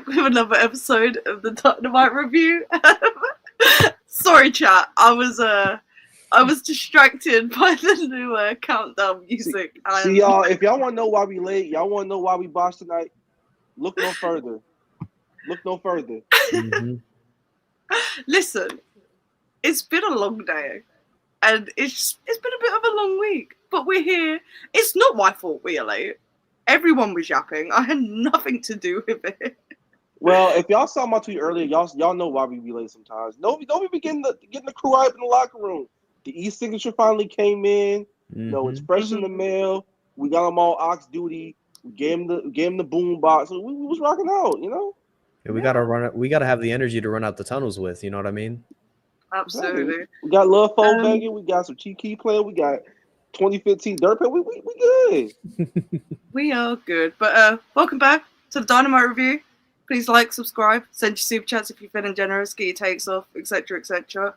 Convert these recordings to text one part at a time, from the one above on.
back with another episode of the Dynamite review. Sorry, chat. I was distracted by the new countdown music. See, y'all. If y'all want to know why we late, y'all want to know why we botched tonight. Look no further. Look no further. Mm-hmm. Listen, it's been a long day, and it's been a bit of a long week. But we're here. It's not my fault we are late. Everyone was yapping. I had nothing to do with it. Well, if y'all saw my tweet earlier, y'all know why we be late sometimes. Don't be getting the crew hype in the locker room. The e-signature finally came in. Mm-hmm. You know, it's fresh in the mail. We got them all ox duty. We gave him the boom box. So we was rocking out, you know. Yeah, we gotta run it. We gotta have the energy to run out the tunnels with. You know what I mean? Absolutely. We got Love Foe begging. We got some cheap key player. We got 2015 Dirt Pit. We good. We are good. But welcome back to the Dynamite review. Please like, subscribe, send your super chats if you're feeling generous, get your takes off, etc., etc.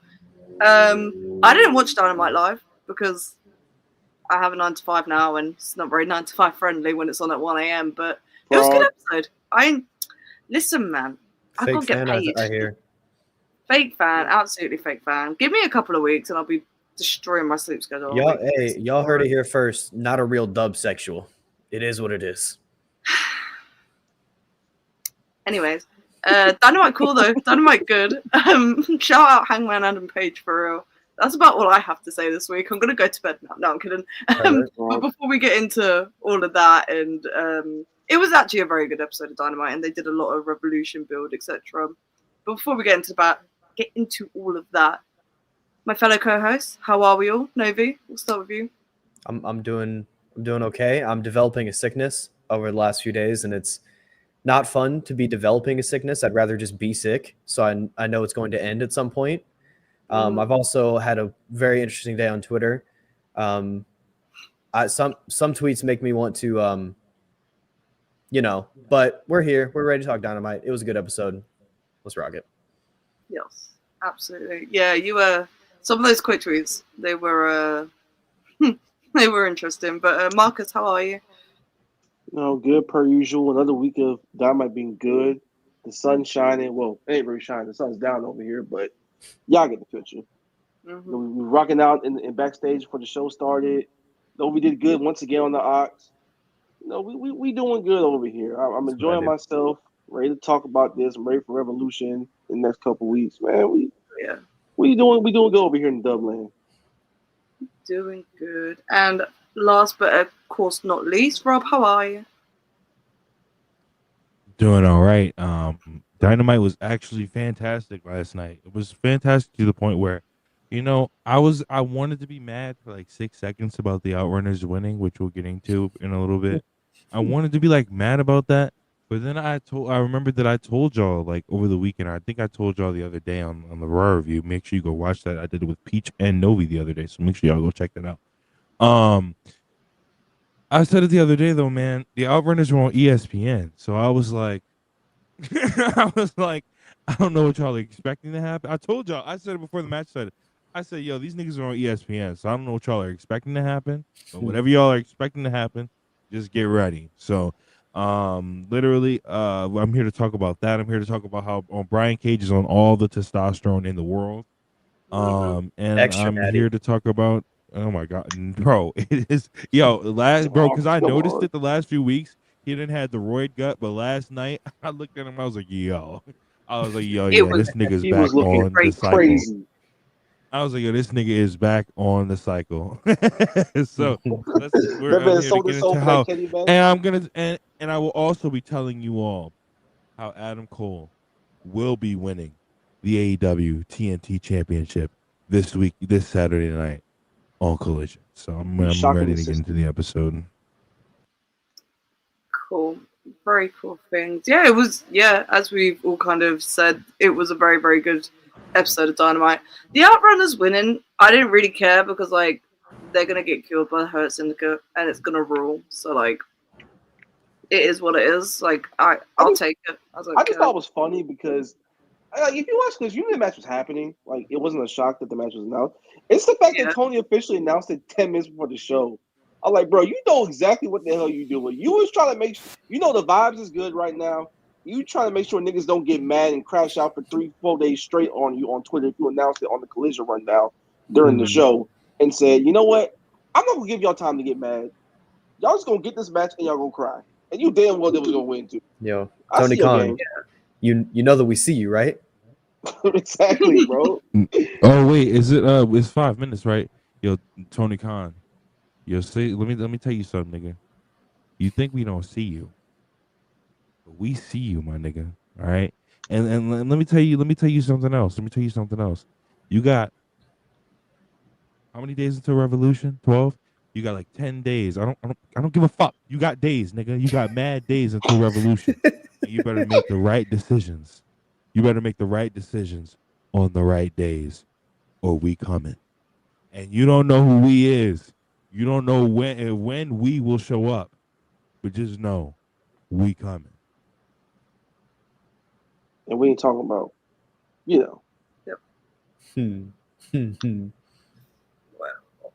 I didn't watch Dynamite live because I have a 9 to 5 now, and it's not very 9 to 5 friendly when it's on at 1 a.m. But it was a good episode. Listen, man, I've got to get paid. I hear. Fake fan, absolutely fake fan. Give me a couple of weeks, and I'll be destroying my sleep schedule. Y'all heard it here first. Not a real dub sexual. It is what it is. Anyways, Dynamite cool though. Dynamite good. Shout out Hangman Page for real. That's about all I have to say this week. I'm gonna go to bed now. No, I'm kidding. But before we get into all of that, and it was actually a very good episode of Dynamite, and they did a lot of Revolution build, etc. But before we get into all of that, my fellow co-hosts, how are we all? Novi, we'll start with you. I'm doing okay. I'm developing a sickness over the last few days, and it's not fun to be developing a sickness. I'd rather just be sick, so I know it's going to end at some point. I've also had a very interesting day on Twitter. Some tweets make me want to, but we're here. We're ready to talk Dynamite. It was a good episode. Let's rock it. Yes, absolutely. Yeah, you were. Some of those quick tweets, they were interesting. But Marcus, how are you? No, good per usual. Another week of Dynamite being good. The sun's shining. Well, it ain't really shining. The sun's down over here, but y'all get the picture. Mm-hmm. We were rocking out in backstage before the show started. Though we did good once again on the Ox. We doing good over here. I'm enjoying myself. Ready to talk about this. I'm ready for Revolution in the next couple weeks, man. We doing good over here in Dublin. Doing good. And last but of course not least, Rob, how are you? Doing all right. Dynamite was actually fantastic last night. It was fantastic to the point where, I wanted to be mad for like 6 seconds about the Outrunners winning, which we'll get into in a little bit. I wanted to be like mad about that, but then I remembered that I told y'all like over the weekend. I think I told y'all the other day on the Raw review. Make sure you go watch that. I did it with Peach and Novi the other day, so make sure y'all go check that out. I said it the other day though, man. The Outrunners were on ESPN, so I was like, I don't know what y'all are expecting to happen. I told y'all. I said it before the match started. I said, yo, these niggas are on ESPN, so I don't know what y'all are expecting to happen. But whatever y'all are expecting to happen, just get ready. So, literally, I'm here to talk about that. I'm here to talk about how Brian Cage is on all the testosterone in the world. And I'm here to talk about. Oh my god, bro! It is because I noticed it the last few weeks. He didn't have the roid gut, but last night I looked at him. I was like, yo, this nigga's back on the cycle. Crazy. I was like, yo, this nigga is back on the cycle. So we're here to get into how, and I'm gonna and I will also be telling you all how Adam Cole will be winning the AEW TNT Championship this Saturday night on Collision. So I'm ready to get into the episode. Cool. Very cool things. Yeah, it was, as we've all kind of said, it was a very, very good episode of Dynamite. The Outrunners winning, I didn't really care because, like, they're going to get killed by the Hurt Syndicate and it's going to rule. So, like, it is what it is. Like, I'll take it. I just thought it was funny because, like, if you watch this, you knew the match was happening. Like, it wasn't a shock that the match was announced. It's the fact that Tony officially announced it 10 minutes before the show. I'm like, bro, you know exactly what the hell you doing. You was trying to make sure, the vibes is good right now. You trying to make sure niggas don't get mad and crash out for 3-4 days straight on you on Twitter if you announced it on the Collision Rundown during the show and said, you know what? I'm not gonna give y'all time to get mad. Y'all just gonna get this match and y'all gonna cry. And you damn well they was gonna win too. Yo, I Tony see your Khan, game. you know that we see you, right? Exactly, bro. Oh wait, is it it's 5 minutes, right? Yo, Tony Khan. Yo, say let me tell you something, nigga. You think we don't see you. But we see you, my nigga. All right? And let me tell you something else. You got how many days until Revolution? 12? You got like 10 days. I don't give a fuck. You got days, nigga. You got mad days until Revolution. And you better make the right decisions. You better make the right decisions on the right days, or we coming. And you don't know who we is. You don't know when we will show up. But just know, we coming. And we ain't talking about, you know.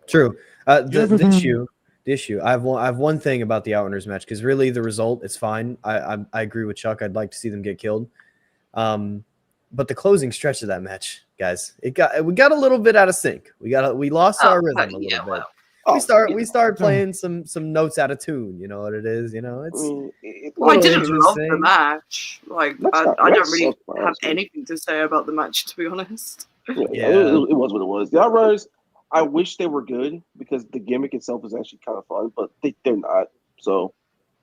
True. The issue. I have one thing about the Outrunners match because really the result it's fine. I agree with Chuck. I'd like to see them get killed. But the closing stretch of that match, guys, we got a little bit out of sync. We lost our rhythm a little bit. Well. We start playing some notes out of tune. You know what it is. You know it's. I didn't love the match. Like I don't really have honestly. anything to say about the match, to be honest. Yeah. It was what it was. The Outrunners, I wish they were good because the gimmick itself is actually kind of fun, but they're not. So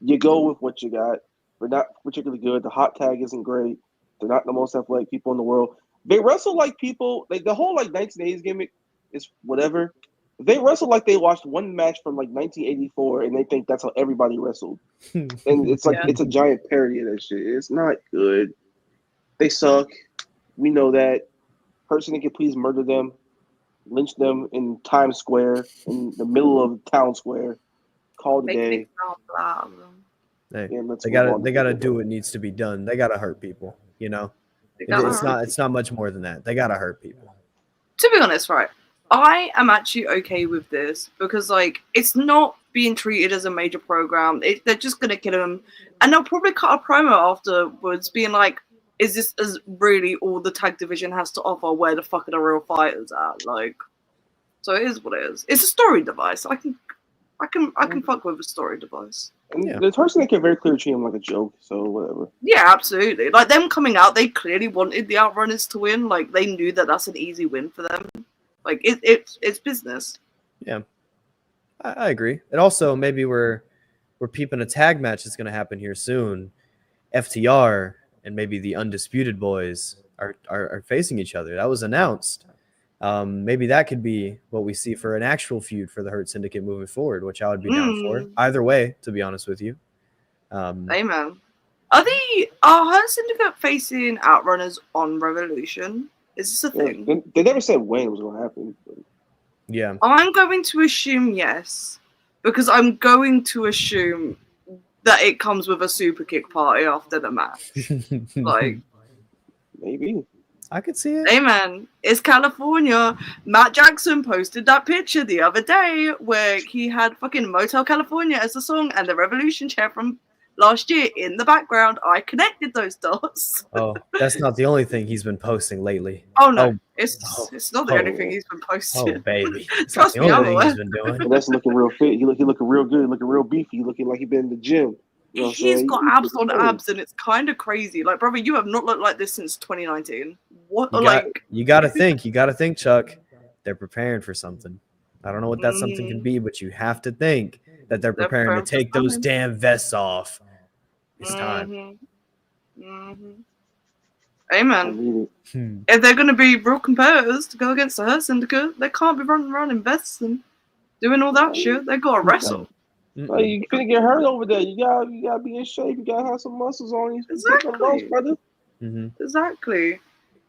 you go with what you got. They're not particularly good. The hot tag isn't great. They're not the most athletic people in the world. They wrestle like people. Like the whole 1980s gimmick is whatever. They wrestle like they watched one match from 1984 and they think that's how everybody wrestled. And it's like it's a giant parody of that shit. It's not good. They suck. We know that. Person can please murder them, lynch them in Times Square, in the middle of town square. Call it a day. Hey, they gotta do what needs to be done. They gotta hurt people. You know, it's not much more than that. They gotta hurt people. To be honest, right? I am actually okay with this because, it's not being treated as a major program. They're just going to kill him. And they'll probably cut a promo afterwards being like, is this really all the tag division has to offer? Where the fuck are the real fighters at? So it is what it is. It's a story device. I can fuck with a story device. And the person they can very clearly treat him like a joke, so whatever. Yeah, absolutely. Them coming out, they clearly wanted the Outrunners to win. They knew that that's an easy win for them. It's business. Yeah, I agree. And also, maybe we're peeping a tag match that's going to happen here soon. FTR and maybe the Undisputed Boys are facing each other. That was announced. Maybe that could be what we see for an actual feud for the Hurt Syndicate moving forward, which I would be down for. Either way, to be honest with you. Amen. Are Hurt Syndicate facing Outrunners on Revolution? Is this a thing? They never said when it was going to happen. But... Yeah. I'm going to assume yes, because I'm going to assume that it comes with a super kick party after the match. Maybe. I could see it. Hey man, it's California. Matt Jackson posted that picture the other day where he had fucking Motel California as the song and the Revolution chair from last year in the background. I connected those dots. Oh, that's not the only thing he's been posting lately. Oh no, it's not the only thing he's been posting. Oh baby, trust me, I'm aware. He's been doing. And that's looking real fit. He looking real good. Looking real beefy. Looking like he been in the gym. You know he's got abs on abs, and it's kind of crazy. Brother, you have not looked like this since 2019. What? You gotta think, Chuck. They're preparing for something. I don't know what that something can be, but you have to think that they're preparing to take those damn vests off. It's time. Amen. If they're going to be real competitors to go against the Hurt Syndicate, they can't be running around in vests and doing all that shit. They got to wrestle. You finna get hurt over there. You gotta be in shape. You gotta have some muscles on you. Exactly. Brother. Exactly.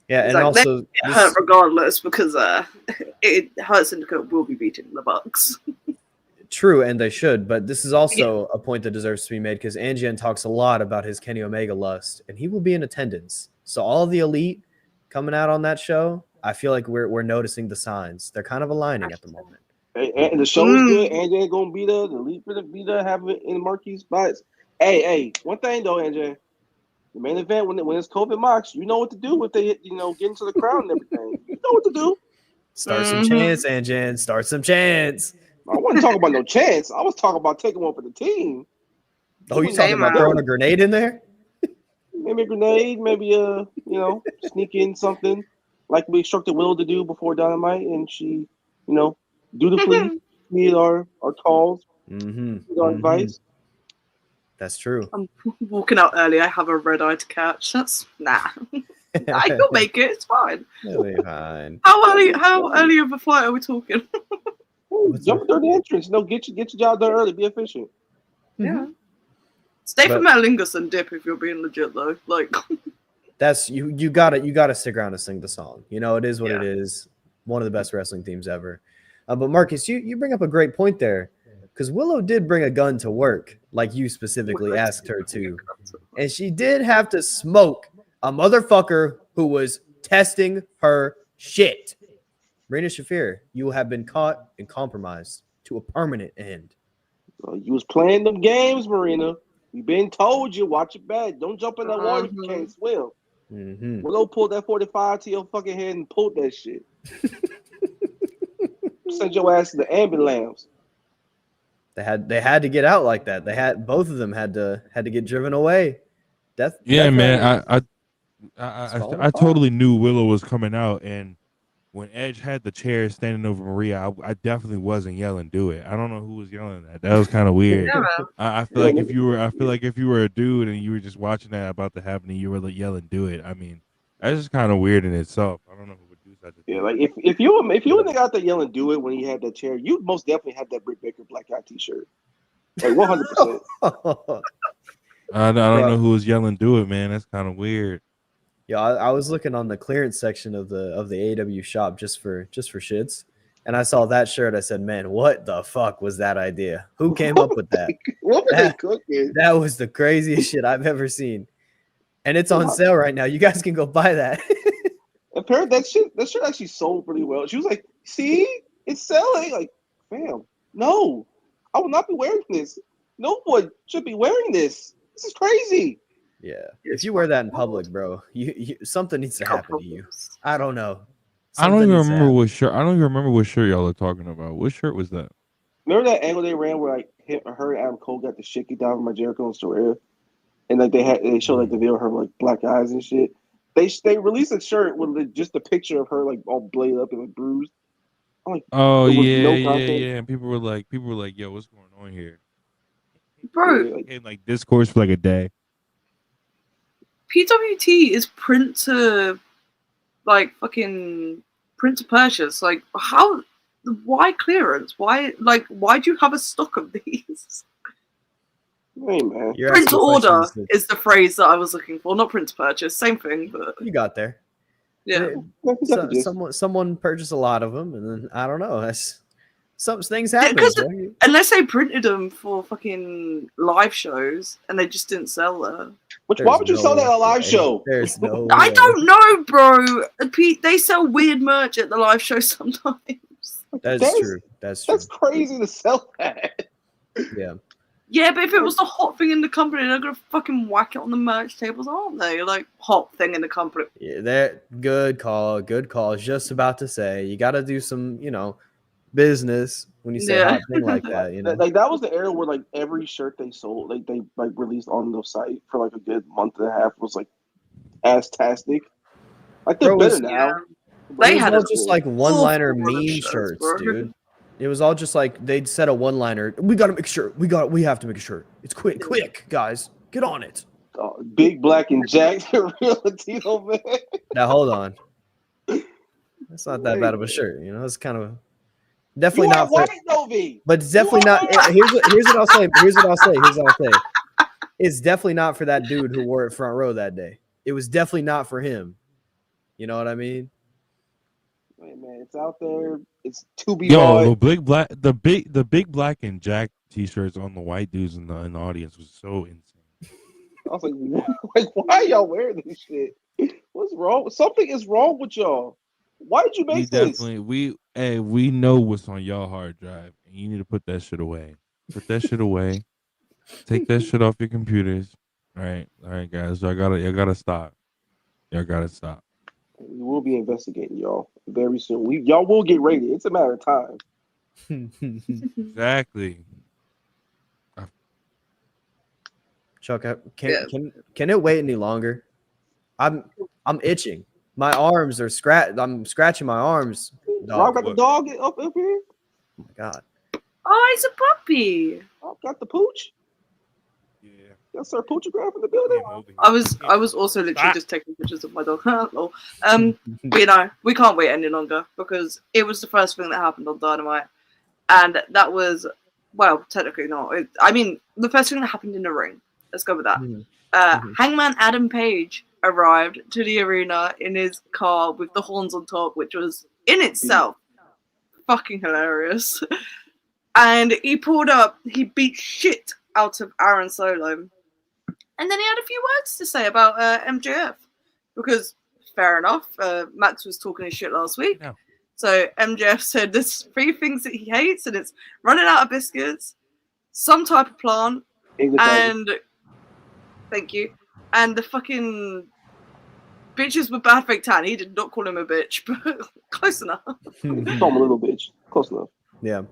Yeah, and also they get hurt regardless because Hurt Syndicate will be beating the Bucks. True, and they should, but this is also a point that deserves to be made because Anjan talks a lot about his Kenny Omega lust, and he will be in attendance. So all the elite coming out on that show, I feel like we're noticing the signs. They're kind of aligning at the moment. And the show's good. AJ gonna be there. The elite gonna be there. Have it in the marquee spots. Hey, one thing though, AJ. The main event when it's COVID Mox, you know what to do if they get into the crowd and everything. You know what to do. Start some chants, Anjan. Start some chants. I wasn't talking about no chance. I was talking about taking one for the team. Oh, you talking about throwing a grenade in there? Maybe a grenade, maybe sneak in something like we instructed Willow to do before Dynamite, and she, dutifully heed our calls, our advice. That's true. I'm walking out early. I have a red eye to catch. That's I can make it. It's fine. It'll be fine. How early of a flight are we talking? Jump through the entrance. Get your job done early. Be efficient. Yeah. Stay for Metalingus and dip if you're being legit though. Like that's you gotta stick around to sing the song. It is what it is. One of the best wrestling themes ever. But Marcus, you bring up a great point there. Because Willow did bring a gun to work, like you specifically asked her to. And she did have to smoke a motherfucker who was testing her shit. Marina Shafir, you have been caught and compromised to a permanent end. You was playing them games, Marina. You been told you, watch your back. Don't jump in that water if you can't swim. Willow pulled that 45 to your fucking head and pulled that shit. Send your ass to the ambulance. They had to get out like that. Both of them had to get driven away. Man. I totally knew Willow was coming out, and when Edge had the chair standing over Maria, I definitely wasn't yelling "Do it." I don't know who was yelling that. That was kind of weird. I feel like if you were a dude and you were just watching that about to happen and you were yelling "Do it," I mean, that's just kind of weird in itself. I don't know who would do such a thing. Yeah, like if you wouldn't have got that yelling "Do it" when he had that chair, you most definitely had that Britt Baker black eye T-shirt. Like 100%. I don't know who was yelling "Do it," man. That's kind of weird. Yeah, I was looking on the clearance section of the AEW shop just for shits, and I saw that shirt. I said, "Man, what the fuck was that idea? Who came up with that? What were they cooking? That was the craziest shit I've ever seen, and it's on sale right now. You guys can go buy that." Apparently, that shirt actually sold pretty well. She was like, "See, it's selling." Like, fam, no, I will not be wearing this. No one should be wearing this. This is crazy. Yeah, if you wear that in public, bro, you something needs to happen to you. I don't know. I don't even remember what shirt. I don't even remember what shirt y'all are talking about. What shirt was that? Remember that angle they ran where her and Adam Cole got the shit kicked out of my Jericho and Swerve, and like they showed like the video of her like black eyes and shit. They released a shirt with just a picture of her like all bladed up and like bruised. I'm like, yeah. And people were like, yo, what's going on here, bro? And like discourse for like a day. PWT is print to purchase. Like why clearance? Why do you have a stock of these? Hey man. Print to order is the phrase that I was looking for, not print to purchase. Same thing, but you got there. Yeah. Someone purchased a lot of them, and then I don't know. Some things happen. Unless they printed them for fucking live shows and they just didn't sell there. Why would you sell that at a live show? There's no I don't know, bro. Pete, they sell weird merch at the live show sometimes. That's true. That's crazy to sell that. Yeah. Yeah, but if it was the hot thing in the company, they're gonna fucking whack it on the merch tables, aren't they? Like hot thing in the company. Yeah, that good call. Good call. I was just about to say you got to do some, business when you say hot thing like that. Like that was the era where like every shirt they sold, like they like released on the site for like a good month and a half was like ass-tastic. Like they're better now. They had all just like one-liner meme shirts, dude. It was all just like they'd said a one-liner. We got to make sure. We have to make a shirt. It's quick, guys, get on it. Big Black and Jack, the real Latino man. Now hold on. That's not that bad of a shirt, It's kind of definitely not. White, Novi. But it's definitely not. Here's what I'll say. Here's what I'll say. It's definitely not for that dude who wore it front row that day. It was definitely not for him. You know what I mean? Hey man, it's out there. It's to be. Yo, the big Black and Jack t-shirts on the white dudes in the audience was so insane. I was like, why are y'all wearing this shit? What's wrong? Something is wrong with y'all. Why did you make this? We know what's on y'all hard drive, and you need to put that shit away. Put that shit away. Take that shit off your computers, All right, guys. I gotta stop. Y'all gotta stop. We will be investigating y'all very soon. Y'all will get rated. It's a matter of time. Exactly. Chuck, can it wait any longer? I'm itching. My arms are I'm scratching my arms. Rob got what? the dog up here. Oh my god. Oh, it's a puppy. Rob got the pooch. Yeah. Got Sir Poochograph in the building. I was also literally just taking pictures of my dog. Lol. But you know, we can't wait any longer because it was the first thing that happened on Dynamite, and that was, well, technically not. I mean, the first thing that happened in the ring. Let's go with that. Hangman Adam Page arrived to the arena in his car with the horns on top, which was in itself fucking hilarious. And he pulled up, he beat shit out of Aaron Solo. And then he had a few words to say about MJF. Because, fair enough, Max was talking his shit last week. Yeah. So MJF said there's 3 things that he hates, and it's running out of biscuits, some type of plant, and thank you, and the fucking bitches with bad fake tan. He did not call him a bitch, but close enough. Call him a little bitch. Close enough. Yeah.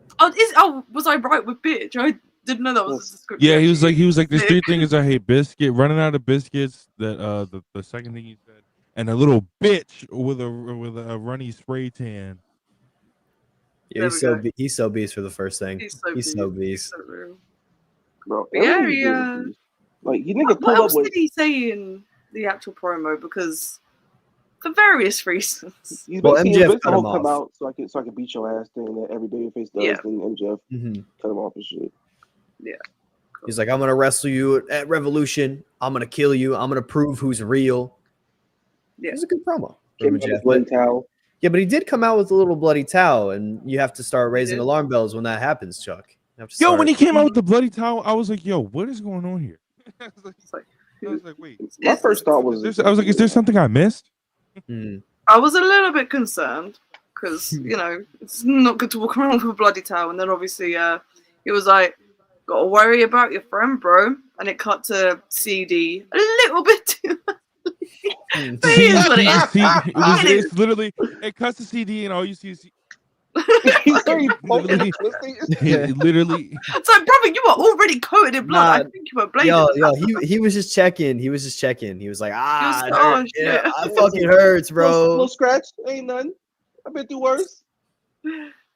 Was I right with bitch? I didn't know that was a description. Yeah, he was like, there's 3 things I hate: biscuit, running out of biscuits. That the second thing he said, and a little bitch with a runny spray tan. Yeah, he's so beast for the first thing. He's so beast. So real. Bro, Yeah. Like he nigga What pull else up with. did he say in the actual promo? Because for various reasons. He's Well, basically MJF cut him come off. out so I can beat your ass thing that every babyface does. Yeah. And MJF cut him off and shit. Yeah. Cool. He's like, I'm gonna wrestle you at Revolution. I'm gonna kill you. I'm gonna prove who's real. Yeah. It was a good promo. Came with his bloody towel. Yeah, but he did come out with a little bloody towel, and you have to start raising alarm bells when that happens, Chuck. You have to Yo, start- when he came out with the bloody towel, I was like, yo, what is going on here? I was like, wait. My first thought was I was like, is there something I missed? I was a little bit concerned because, you know, it's not good to walk around with a bloody towel. And then obviously he was like, gotta worry about your friend, bro. And it cut to CD a little bit too much. But it is what it is. It's literally, it cuts the CD and all you see is he's very poking literally. It's like, brother, you are already coated in blood. Nah, I think you were bladed. he was just checking. He was just checking. He was like, shit. I fucking hurts, bro. Little scratch, ain't nothing. I've been through worse.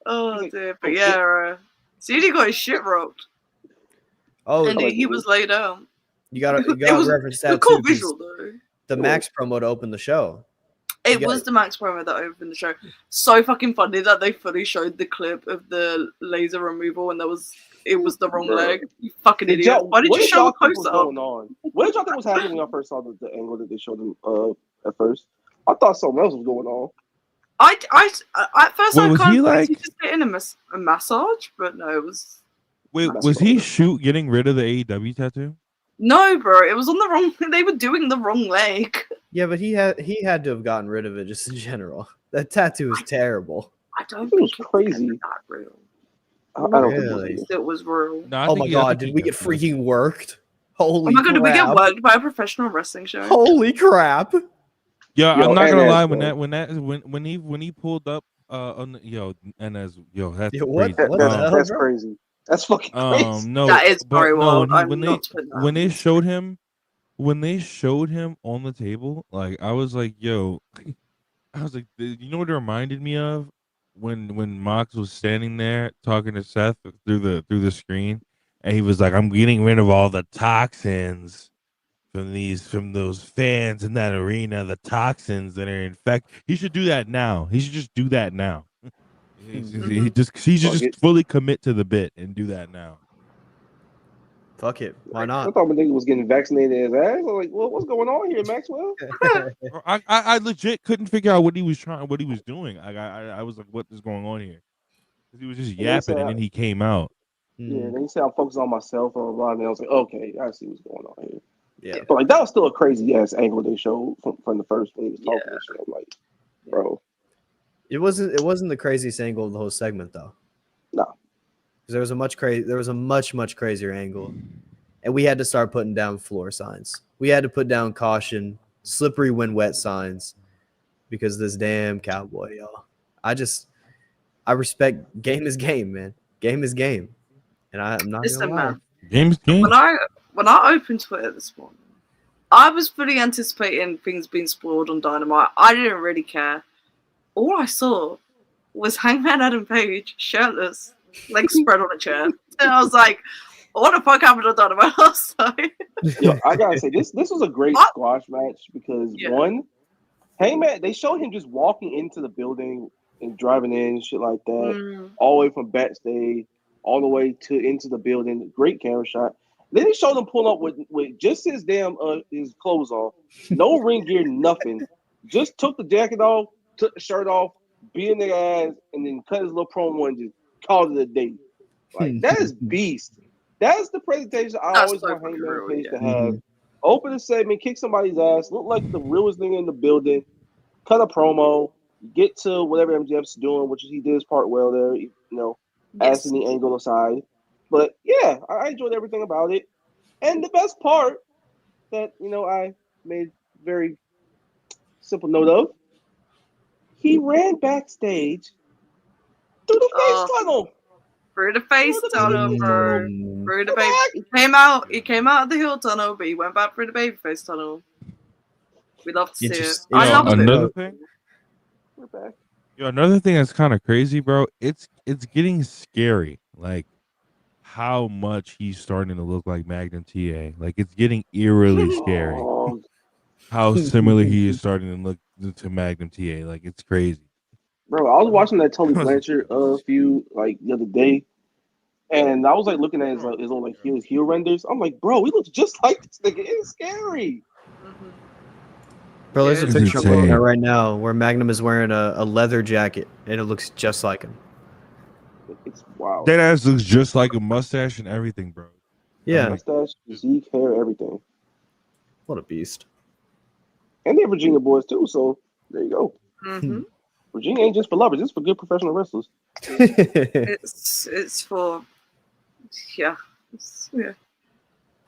Oh dear, but yeah, CD got his shit rocked. Oh, and he was laid down. You gotta reference that a cool too, 'cause visual though. the Max promo to open the show. It was the Max promo that opened the show. So fucking funny that they fully showed the clip of the laser removal and it was the wrong leg. You fucking idiot. Why did you show a close up? What did y'all think was happening when I first saw the angle that they showed them at first? I thought something else was going on. At first Wait, I was can't he like- he just getting a massage, but no, it was Wait, was he getting rid of the AEW tattoo? no, bro. It was on the wrong. They were doing the wrong leg. Yeah, but he had to have gotten rid of it just in general. That tattoo is terrible. I don't It was think crazy. It was that real. I don't Really? think It was real. No, I Oh think my he- I god, think did he we got get that. freaking worked? Holy Oh my god, did we get crap. worked by a professional wrestling show? Holy crap. Yeah, Yo, I'm not gonna NS, lie. bro. When he pulled up on NS, that's Yo, what? crazy. What the hell, that's bro? crazy. That's fucking crazy. No, That is but very no, wild. I'm when not putting that. they showed him on the table, like I was like, yo, I was like, you know what it reminded me of when Mox was standing there talking to Seth through the screen, and he was like, I'm getting rid of all the toxins from those fans in that arena, the toxins that are infected. He should do that now. He should just do that now. He should just fully commit to the bit and do that now. Fuck it. Why I not? thought my nigga was getting vaccinated his ass. I was like, well, what's going on here, Maxwell? I legit couldn't figure out what he was doing. I was like, what is going on here? He was just yapping, and then he came out. Yeah, and then he said I'm focused on myself, blah, blah, blah, and I was like, okay, I see what's going on here. Yeah. But like that was still a crazy ass angle they showed from the first when he was talking and shit. I'm like, bro. It wasn't the craziest angle of the whole segment though. No. Because there was a much much crazier angle. And and we had to start putting down floor signs. We had to put down caution, slippery when wet signs because this damn cowboy, y'all. I respect game is game, man. Game is game. And I'm not Listen, gonna lie. man. Game's game. When I opened Twitter this morning, I was fully anticipating things being spoiled on Dynamite. I didn't really care. All I saw was Hangman Adam Page shirtless, legs spread on a chair, and I was like, "What the fuck happened on Dynamite last night?" Yo, I gotta say this was a great squash match because one, Hangman, they showed him just walking into the building and driving in and shit like that, all the way from backstage, all the way into the building. Great camera shot. Then they showed him pull up with just his damn his clothes on, no ring gear, nothing. Just took the jacket off, took the shirt off, beat in their ass, and then cut his little promo and just called it a day. Like that is beast. That's the presentation I always want Hangman Page to have. Open a segment, kick somebody's ass, look like the realest thing in the building, cut a promo, get to whatever MJF's doing, which he did his part well there, you know, asking the angle aside. But yeah, I enjoyed everything about it. And the best part that, you know, I made very simple note of, he ran backstage through the face tunnel. Through the face tunnel, bro. Through the baby. He came out of the heel tunnel, but he went back through the baby face tunnel. We love to see it. I love another it. thing. We're back. Yo, another thing that's kind of crazy, bro. It's getting scary. Like how much he's starting to look like Magnum TA. Like it's getting eerily scary. How similar he is starting to look to Magnum TA. Like it's crazy. Bro, I was watching that Tully Blanchard feud like the other day, and I was like looking at his own like heel renders. I'm like, bro, he looks just like this nigga. It's scary. Bro, there's a picture I'm looking at right now where Magnum is wearing a leather jacket, and it looks just like him. It's wild. That ass looks just like a mustache and everything, bro. Yeah. Mustache, physique, hair, everything. What a beast. And they're Virginia boys too, so there you go. Mm-hmm. Virginia ain't just for lovers; it's for good professional wrestlers. It's for yeah.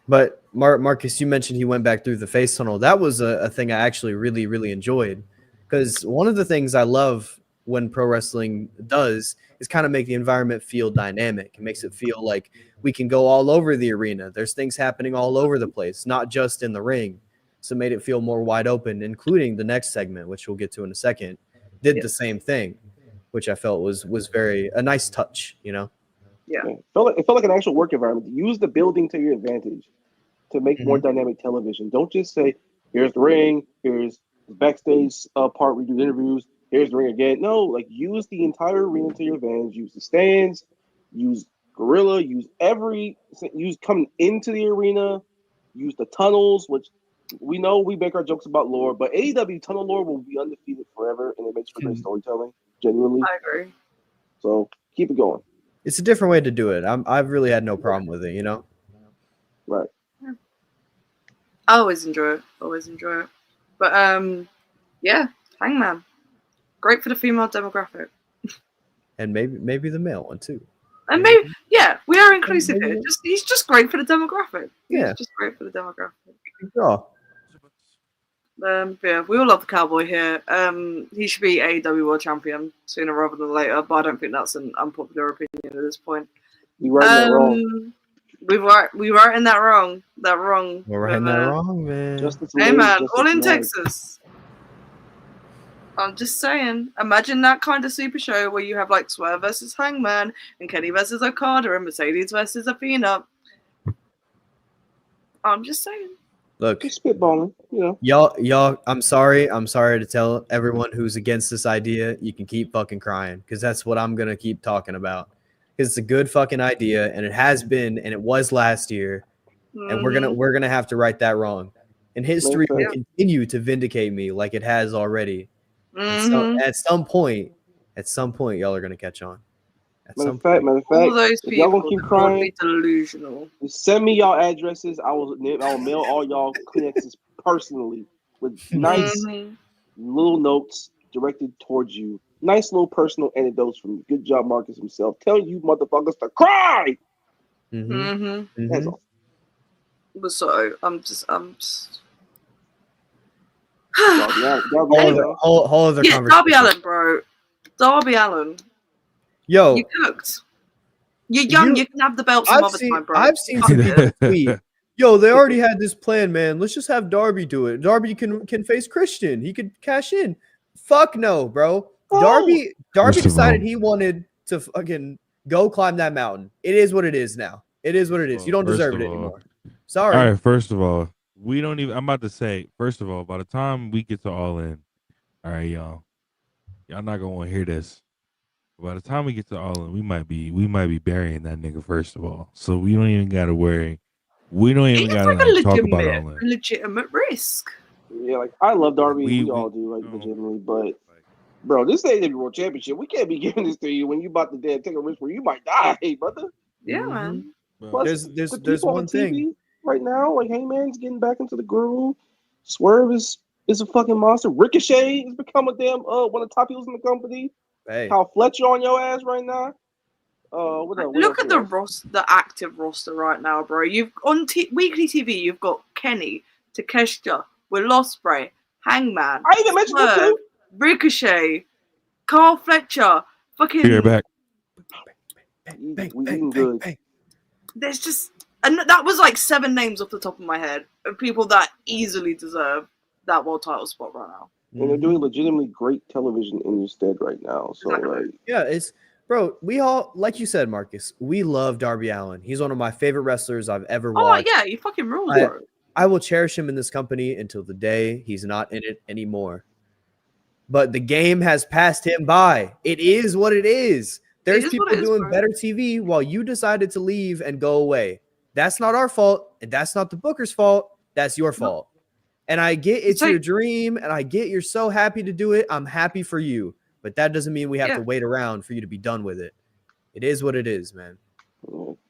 But Marcus, you mentioned he went back through the face tunnel. That was a thing I actually really, really enjoyed, because one of the things I love when pro wrestling does is kind of make the environment feel dynamic. It makes it feel like we can go all over the arena. There's things happening all over the place, not just in the ring. So it made it feel more wide open, including the next segment, which we'll get to in a second. Did the same thing, which I felt was a nice touch, you know? Yeah. It felt like an actual work environment. Use the building to your advantage to make more dynamic television. Don't just say, here's the ring, here's the backstage part where we do interviews, here's the ring again. No, like use the entire arena to your advantage. Use the stands, use Gorilla, use coming into the arena, use the tunnels, which we know we make our jokes about lore, but AEW tunnel lore will be undefeated forever, and it makes for great storytelling, genuinely. I agree. So keep it going. It's a different way to do it. I've really had no problem with it, you know? Right. I always enjoy it. But yeah, Hangman. Great for the female demographic. And maybe the male one too. And maybe we are inclusive here. He's just great for the demographic. Yeah. Just great for the demographic. Oh. Yeah, we all love the cowboy here. He should be AEW World Champion sooner rather than later, but I don't think that's an unpopular opinion at this point. You right that wrong. We were in that wrong. We're right in that wrong, man. Hey man, all in Texas. I'm just saying, imagine that kind of super show where you have like Swerve versus Hangman and Kenny versus Okada and Mercedes versus Athena. I'm just saying. Look, just spitballing, you know. Y'all, I'm sorry to tell everyone who's against this idea, you can keep fucking crying, because that's what I'm gonna keep talking about. Because it's a good fucking idea, and it has been, and it was last year, and we're gonna have to right that wrong. And history will continue to vindicate me like it has already. At some point, y'all are gonna catch on. Matter of fact, all those if y'all gonna people keep crying, be delusional. Send me y'all addresses. I will mail all y'all Kleenexes personally with nice little notes directed towards you. Nice little personal anecdotes from Good Job Marcus himself, telling you motherfuckers to cry. That's all. So I'm just whole other yeah, conversation. Darby Allin, bro. Darby Allin. Yo, You cooked. You're young. You can have the belt some other time, bro. I've seen some people tweet. Yo, they already had this plan, man. Let's just have Darby do it. Darby can face Christian. He could cash in. Fuck no, bro. Darby decided he wanted to fucking go climb that mountain. It is what it is now. It is what it is. You don't deserve it anymore. Sorry. All right, first of all, we don't even. I'm about to say, first of all, by the time we get to All In, all right, y'all not gonna want to hear this. By the time we get to All In, we might be burying that nigga. First of all, so we don't even gotta worry. We don't even gotta talk about All In. Legitimate risk. Yeah, like I love Darby. We all do, like legitimately, but. Bro, this ain't the World Championship. We can't be giving this to you when you about to take a risk where you might die, hey, brother. Yeah, man. Plus, there's one thing right now. Like Hangman's getting back into the groove. Swerve is a fucking monster. Ricochet has become a damn one of the top heels in the company. Hey. Kyle Fletcher on your ass right now. What Look at the active roster right now, bro. You've on weekly TV. You've got Kenny, Takeshita, Will Ospreay, Hangman. I even mentioned that too. Ricochet, Carl Fletcher, fucking. You're back. We eating good. There's just, and that was like 7 names off the top of my head of people that easily deserve that world title spot right now. And they're doing legitimately great television instead right now. So like, yeah, it's bro. We all, like you said, Marcus. We love Darby Allin. He's one of my favorite wrestlers I've ever watched. Oh yeah, you fucking rules, bro. I will cherish him in this company until the day he's not in it anymore. But the game has passed him by. It is what it is. There's people doing better TV while you decided to leave and go away. That's not our fault, and that's not the booker's fault. That's your fault. And I get it's your dream, and I get you're so happy to do it. I'm happy for you. But that doesn't mean we have to wait around for you to be done with it. It is what it is, man.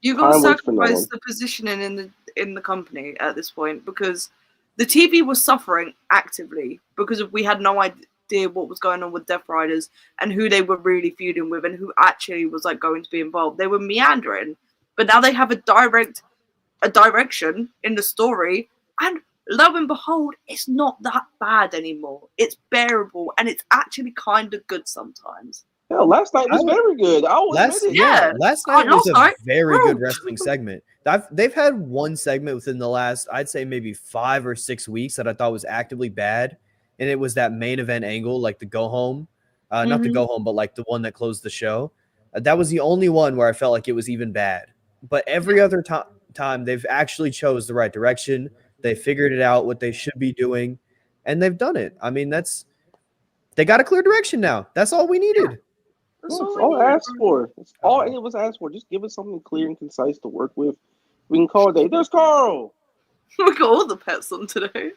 You got to sacrifice the positioning in the company at this point because the TV was suffering actively because we had no idea what was going on with Deathriders and who they were really feuding with and who actually was like going to be involved. They were meandering, but now they have a direction in the story, and lo and behold, it's not that bad anymore. It's bearable, and it's actually kind of good sometimes. Yeah, last night was very good. Last night was a very good wrestling segment. They've had one segment within the last, I'd say maybe 5 or 6 weeks that I thought was actively bad. And it was that main event angle, like the go home, not the go home, but like the one that closed the show. That was the only one where I felt like it was even bad. But every other time, they've actually chose the right direction. They figured it out what they should be doing, and they've done it. I mean, they got a clear direction now. That's all we needed. That's all I asked for. That's all any of us asked for. Just give us something clear and concise to work with. We can call it a day. There's Carl. We got all the pets on today.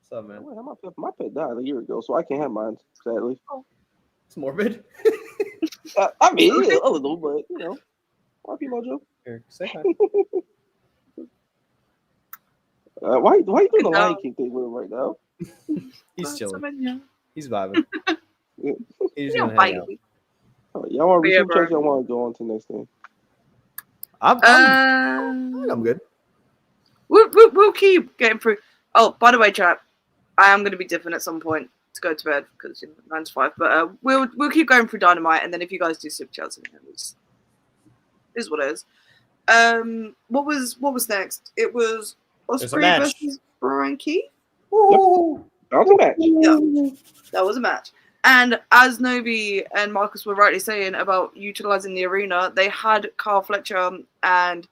What's up, man? My pet died a year ago, so I can't have mine, sadly. Oh. It's morbid. I mean, yeah, a little, but, you know. RP Mojo. Here, say hi. Why you doing the Lion King thing with him right now? He's chilling. He's vibing. He's gonna hang out. Y'all want to resume check? Y'all want to go on to the next thing? I'm good. We'll keep getting through. Oh, by the way, chat, I am going to be dipping at some point to go to bed because it's 9 to 5. But we'll keep going through Dynamite, and then if you guys do super chats, it is what it is. What was next? It was Ospreay versus Brian Keith. Yep. That was a match. Yeah, that was a match. And as Nobi and Marcus were rightly saying about utilizing the arena, they had Carl Fletcher and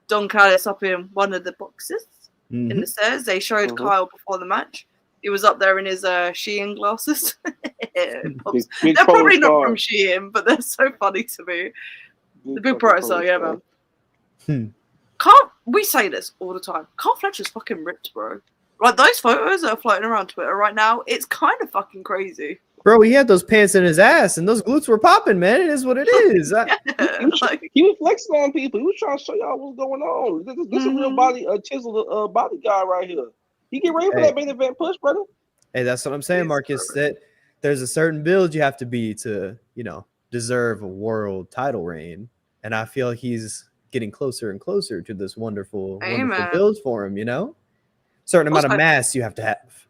Don Callis up in one of the boxes in the stairs. They showed Kyle before the match. He was up there in his Shein glasses. They're probably not from Shein, but they're so funny to me. The big pro star, yeah, man. We say this all the time. Carl Fletcher's fucking ripped, bro. Like, those photos that are floating around Twitter right now, it's kind of fucking crazy. Bro, he had those pants in his ass, and those glutes were popping, man. It is what it is. He was flexing on people. He was trying to show y'all what's going on. This is a real body, chiseled body guy right here. He get ready for that main event push, brother. Hey, that's what I'm saying, Marcus. That there's a certain build you have to be to, deserve a world title reign. And I feel he's getting closer and closer to this wonderful Amen. build for him, you know? Certain amount of Also, mass you have to have.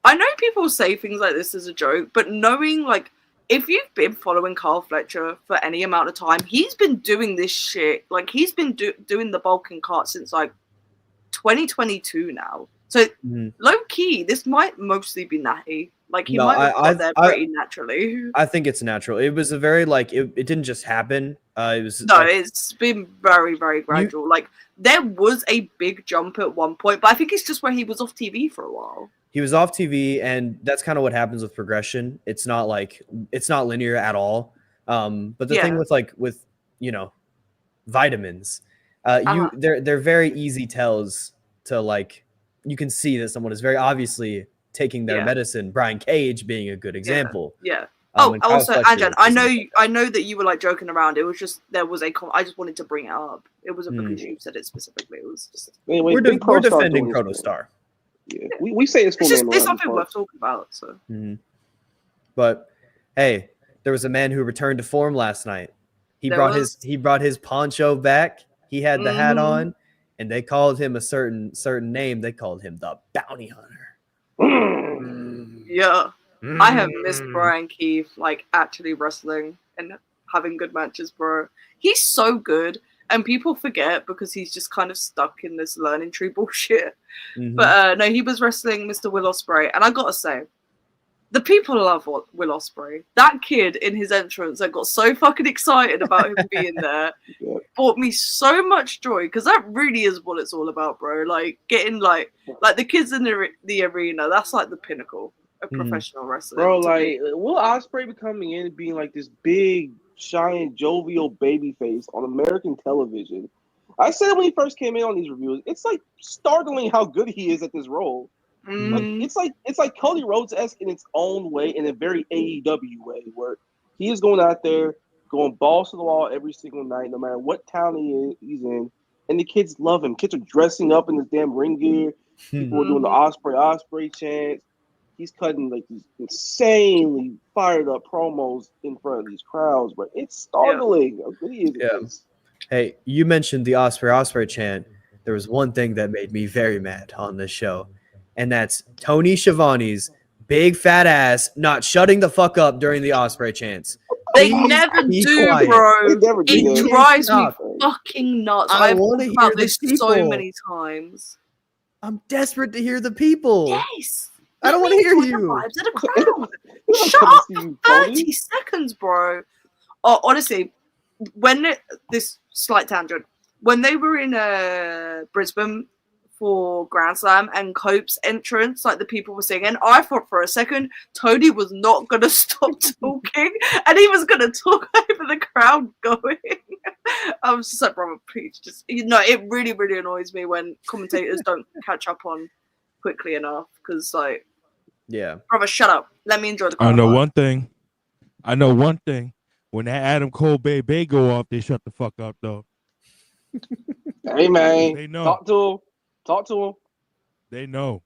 I know people say things like this as a joke, but knowing, like, if you've been following Carl Fletcher for any amount of time, he's been doing this shit. Like, he's been doing the bulking cart since, like, 2022 now. So, low-key, this might mostly be natty. Like, he might have got there pretty naturally. I think it's natural. It was a very, like, it didn't just happen. It was No, like, it's been very, very gradual. Like, there was a big jump at one point, but I think it's just where he was off TV for a while. He was off TV, and that's kind of what happens with progression. It's not linear at all. But the thing with you know, vitamins, they're very easy tells to, like, you can see that someone is very obviously taking their medicine. Brian Cage being a good example. Yeah. Also, Anjan, I know that you were, like, joking around. It was just I just wanted to bring it up. It wasn't because you said it specifically. It was just anyway, we're defending Protostar. Yeah, we say it's something worth talking about. So, but hey, there was a man who returned to form last night. He brought his poncho back. He had the hat on, and they called him a certain name. They called him the Bounty Hunter. Yeah, I have missed Brian Keith, like, actually wrestling and having good matches, bro. He's so good. And people forget because he's just kind of stuck in this learning tree bullshit. But no, he was wrestling Mr. Will Ospreay. And I gotta say, the people love Will Ospreay. That kid in his entrance that got so fucking excited about him being there brought me so much joy, because that really is what it's all about, bro. Like, getting like the kids in the arena, that's like the pinnacle of professional wrestling. Bro, like, Will Ospreay be coming in and being like this big, giant, jovial baby face on American television. I said it when he first came in on these reviews. It's like startling how good he is at this role. Like, it's like Cody Rhodes-esque in its own way, in a very AEW way, where he is going out there, going balls to the wall every single night, no matter what town he's in, and the kids love him. Kids are dressing up in this damn ring gear. People are doing the Ospreay chants. He's cutting, like, these insanely fired up promos in front of these crowds, but it's startling. Hey, you mentioned the Ospreay chant. There was one thing that made me very mad on this show, and that's Tony Schiavone's big fat ass not shutting the fuck up during the Ospreay chants. They never do, quiet. bro. It drives me fucking nuts. I've talked about this so many times. I'm desperate to hear the people. Yes. I don't want to hear you. Vibes of the crowd. Shut up for 30 seconds, bro. Oh, honestly, this slight tangent, when they were in Brisbane for Grand Slam and Cope's entrance, like, the people were singing, I thought for a second Tony was not going to stop talking and he was going to talk over the crowd going. I was just like, brother, please, just, it really, really annoys me when commentators don't catch up on quickly enough, because, like, brother, shut up. Let me enjoy the crowd. I know one thing. When that Adam Cole Bay go off, they shut the fuck up, though. Hey, man. They know. Talk to him. They know.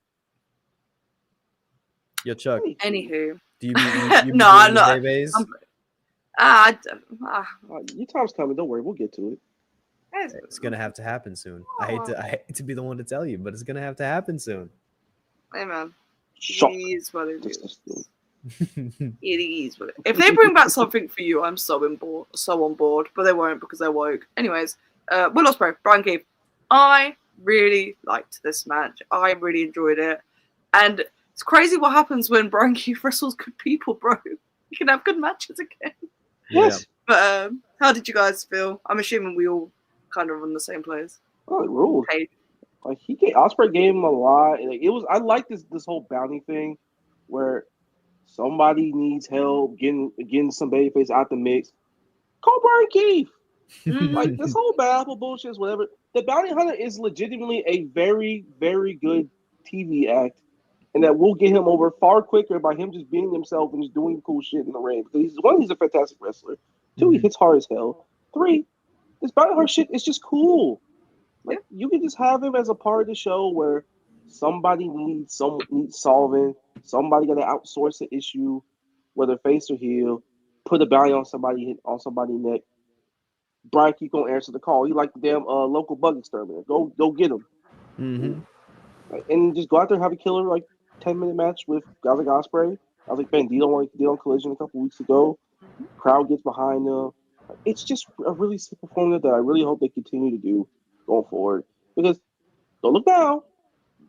Yo, Chuck. Anywho. Do you no, I'm not. Your time's coming. Don't worry. We'll get to it. It's going to have to happen soon. I hate to be the one to tell you, but it's going to have to happen soon. Hey, man. Shock. It is what it is. It is what it is. If they bring back something for you, I'm so on board, but they won't because they're woke. Anyways, Will Ospreay, Brian Keith. I really liked this match. I really enjoyed it. And it's crazy what happens when Brian Keith wrestles good people, bro. You can have good matches again. Yes. But how did you guys feel? I'm assuming we all kind of on the same place. Oh, it ruled. Like, Ospreay gave him a lot. Like, I like this whole bounty thing where somebody needs help getting some babyface out the mix. Call Brian Keith. Like, this whole bad apple bullshit is whatever. The Bounty Hunter is legitimately a very, very good TV act, and that will get him over far quicker by him just being himself and just doing cool shit in the ring. Because he's a fantastic wrestler. 2, he hits hard as hell. 3, this Bounty Hunter shit is just cool. Like, you can just have him as a part of the show where somebody needs solving, somebody got to outsource an issue, whether face or heel, put a bounty on somebody's neck. Brian Keith gonna answer the call. He like the damn local bug exterminator. Go get him. Mm-hmm. And just go out there and have a killer 10-minute match with guys like Ospreay. I was like Bandito did on Collision a couple weeks ago. Crowd gets behind them. It's just a really simple formula that I really hope they continue to do going forward. Because don't look now,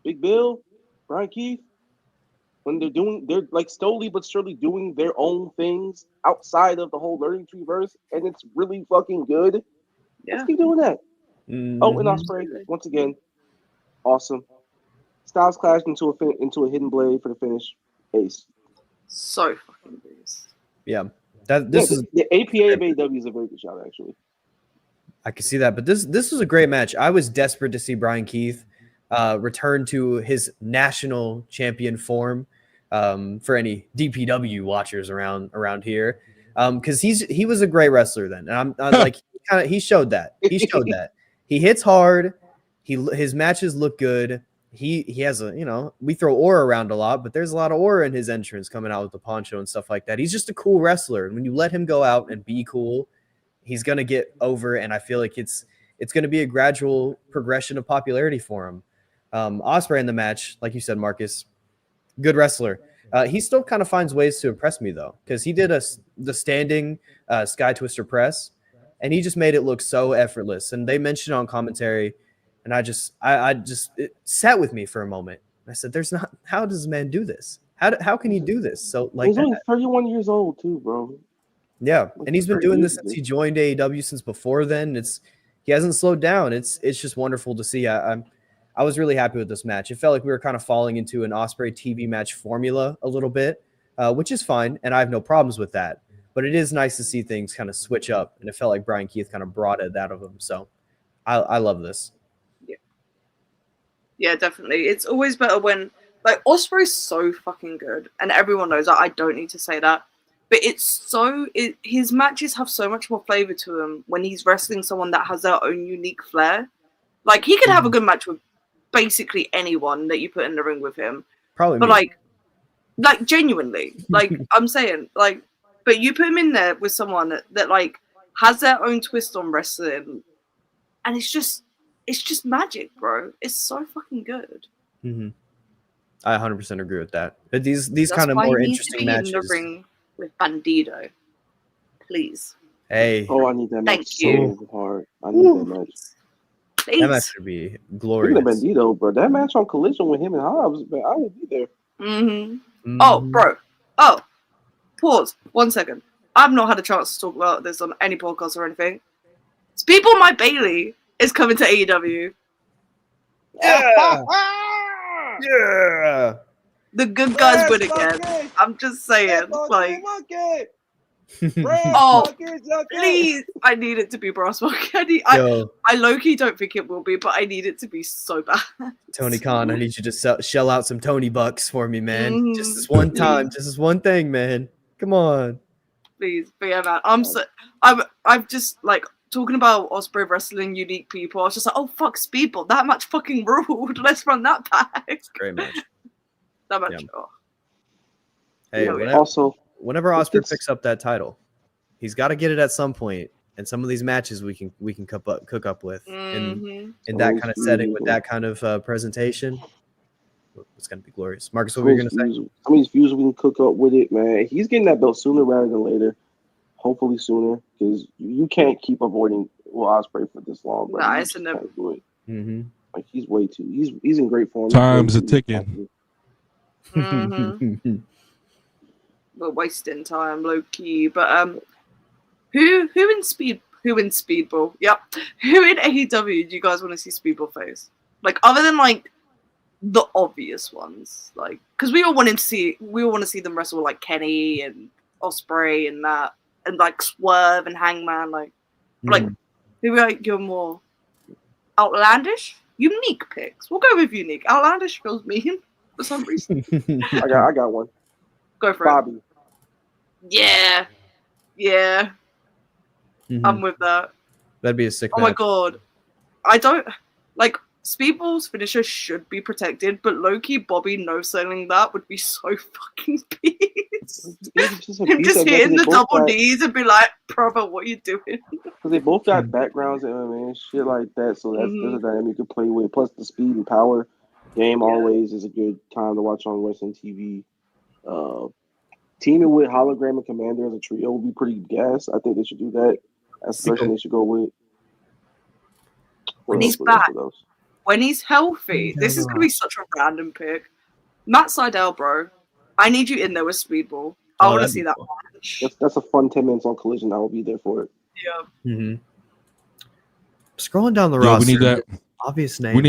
Big Bill, Brian Keith, when they're like slowly but surely doing their own things outside of the whole learning tree verse, and it's really fucking good. Let's keep doing that. Mm-hmm. Oh, and Ospreay once again, awesome. Styles clashed into a hidden blade for the finish. Ace. So fucking beast. Yeah. The APA of AEW is a very good shot, actually. I can see that, but this was a great match. I was desperate to see Brian Keith return to his national champion form for any DPW watchers around here, because he was a great wrestler then, and I'm like he showed that he hits hard, his matches look good. He has we throw aura around a lot, but there's a lot of aura in his entrance coming out with the poncho and stuff like that. He's just a cool wrestler, and when you let him go out and be cool, he's gonna get over, and I feel like it's gonna be a gradual progression of popularity for him. Ospreay in the match, like you said, Marcus, good wrestler. He still kind of finds ways to impress me though, because he did the standing Sky Twister press, and he just made it look so effortless. And they mentioned on commentary, and I just it sat with me for a moment. I said, how does this man do this? How can he do this? So he's only 31 years old too, bro. Yeah, and he's been doing this since he joined AEW. Since before then, he hasn't slowed down. It's just wonderful to see. I was really happy with this match. It felt like we were kind of falling into an Ospreay TV match formula a little bit, which is fine, and I have no problems with that. But it is nice to see things kind of switch up, and it felt like Brian Keith kind of brought it out of him. So I love this. Yeah, definitely. It's always better when Ospreay's so fucking good, and everyone knows that. I don't need to say that. But his matches have so much more flavor to them when he's wrestling someone that has their own unique flair. Like, he could have a good match with basically anyone that you put in the ring with him. Probably. But like genuinely, I'm saying, but you put him in there with someone that has their own twist on wrestling, and it's just magic, bro. It's so fucking good. Mm-hmm. I 100% agree with that. But these kind of more interesting matches. In the ring with Bandito, please. Hey. Oh, I need that match so hard. I need that match. Please. That match would be glorious. Speaking of Bandito, bro, that match on Collision with him and Hobbs, I will be there. Mm-hmm. Mm-hmm. Oh, bro. Oh, pause. 1 second. I've not had a chance to talk about this on any podcast or anything. Speedball My Bailey is coming to AEW. Yeah. Yeah. The good guys win again. I'm just saying, please, I need it to be Brass Monkey. I low-key don't think it will be, but I need it to be so bad. Tony Khan, I need you to shell out some Tony bucks for me, man. Mm-hmm. Just this one time, just this one thing, man. Come on. Please, but yeah, man. I'm just talking about Ospreay wrestling unique people. I was just like, oh fuck, Speedball, that match fucking ruled. Let's run that back. It's a great match. That match. Yeah. Oh. Hey, whenever Ospreay picks up that title, he's got to get it at some point. And some of these matches we can cook up with in that kind of setting with that kind of presentation. It's gonna be glorious. Marcus, what were you gonna say? Some of these views we can cook up with it, man. He's getting that belt sooner rather than later. Hopefully sooner, because you can't keep avoiding Ospreay for this long. Bro. Nah, it's a never. Mm-hmm. He's way too. He's in great form. Time's a ticking. Mm-hmm. We're wasting time, low key. But who in Speedball? Yep. Who in AEW do you guys want to see Speedball face? Other than the obvious ones, because we all want to see them wrestle with Kenny and Ospreay and that, and Swerve and Hangman. Who are your more outlandish, unique picks? We'll go with unique. Outlandish feels mean for some reason. I got one. Go for Bobby. it. Yeah. Mm-hmm. I'm with that. That'd be a sick match. match. My god. I don't Speedball's finisher should be protected, but low-key Bobby no-selling that would be so fucking pissed. Him just hitting the double knees and be like, brother, what are you doing? Because they both got backgrounds in MMA and shit like that, so that's a dynamic you can play with. Plus the speed and power game always is a good time to watch on wrestling TV. Teaming with Hologram and Commander as a trio would be pretty gas. I think they should do that. That's the person they should go with. When he's back. When he's healthy, this is going to be such a random pick. Matt Sydal, bro. I need you in there with Speedball. I want to see that match. That's a fun 10 minutes on Collision. I will be there for it. Yeah. Mm-hmm. Scrolling down the roster. We need that obvious names. We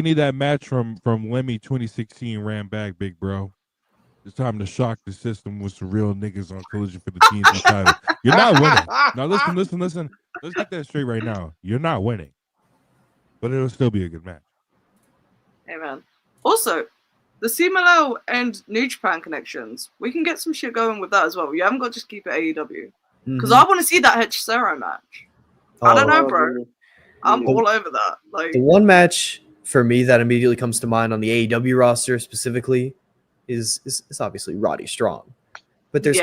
need that match from Lemmy 2016 ran back, big bro. It's time to shock the system with some real niggas on Collision for the TNT title. You're not winning. Now listen. Let's get that straight right now. You're not winning. But it'll still be a good match. Hey, man. Also, the CMLL and New Japan connections, we can get some shit going with that as well. You haven't got to just keep it AEW. Because I want to see that Hechicero match. I don't know, bro. I'm all over that. Like, the one match for me that immediately comes to mind on the AEW roster specifically is obviously Roddy Strong. But there's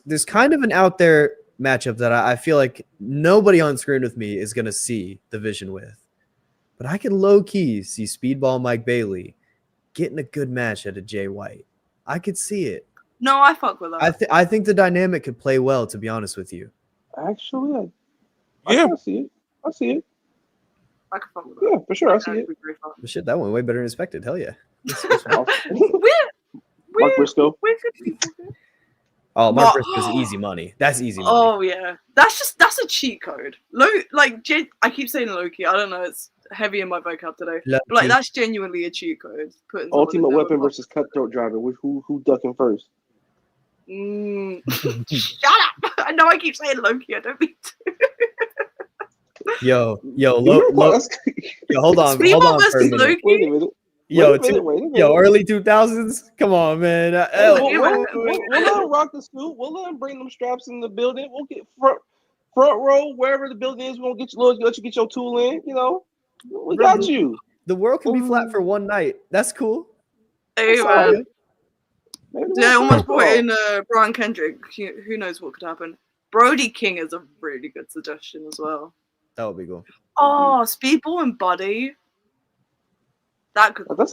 there's kind of an out there matchup that I feel like nobody on screen with me is going to see the vision with. But I can low-key see Speedball Mike Bailey getting a good match at a Jay White. I could see it. No, I fuck with that. I think the dynamic could play well, to be honest with you. Actually, I see it. I see it. I can fuck with that. Yeah, for sure. I see it. But shit, that went way better than expected. Hell yeah. Mark Briscoe. Oh, Mark Briscoe's easy money. That's easy money. Oh yeah, that's a cheat code. I keep saying Loki. I don't know. It's heavy in my vocab today. But like that's genuinely a cheat code. Ultimate Weapon versus Cutthroat Driver. Who ducking first? Shut up! I know I keep saying Loki. I don't mean to. Yo, hold on. Speedball versus Loki. Wait a minute. Yo, early 2000s? Come on, man. We'll let them rock the scoop. We'll let them bring them straps in the building. We'll get front row, wherever the building is. We'll let you get your tool in. You know, we got you. The world can be flat for one night. That's cool. Hey, man. I almost brought in Brian Kendrick. Who knows what could happen? Brody King is a really good suggestion as well. That would be cool. Oh, Speedball and Buddy. That could be cool.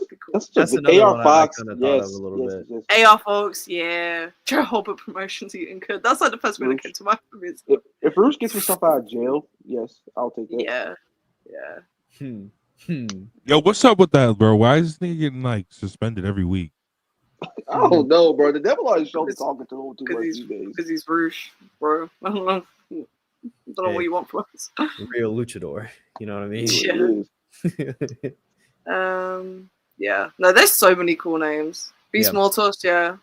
That's another AR one Fox. I kind of thought of a little bit. Yes. AR Fox, yeah. Joe Hobart Promotions eating good. That's like the first one that came to my mind. If Rouge gets himself out of jail, yes, I'll take it. Yeah. Yo, what's up with that, bro? Why is this nigga getting like suspended every week? I don't know, bro. The devil always shows talking to him too much these days. Because he's Rouge, bro. I don't know. I don't know what you want from us. Real luchador. You know what I mean? Yeah. Yeah. No, there's so many cool names. Beast Mortos, yeah.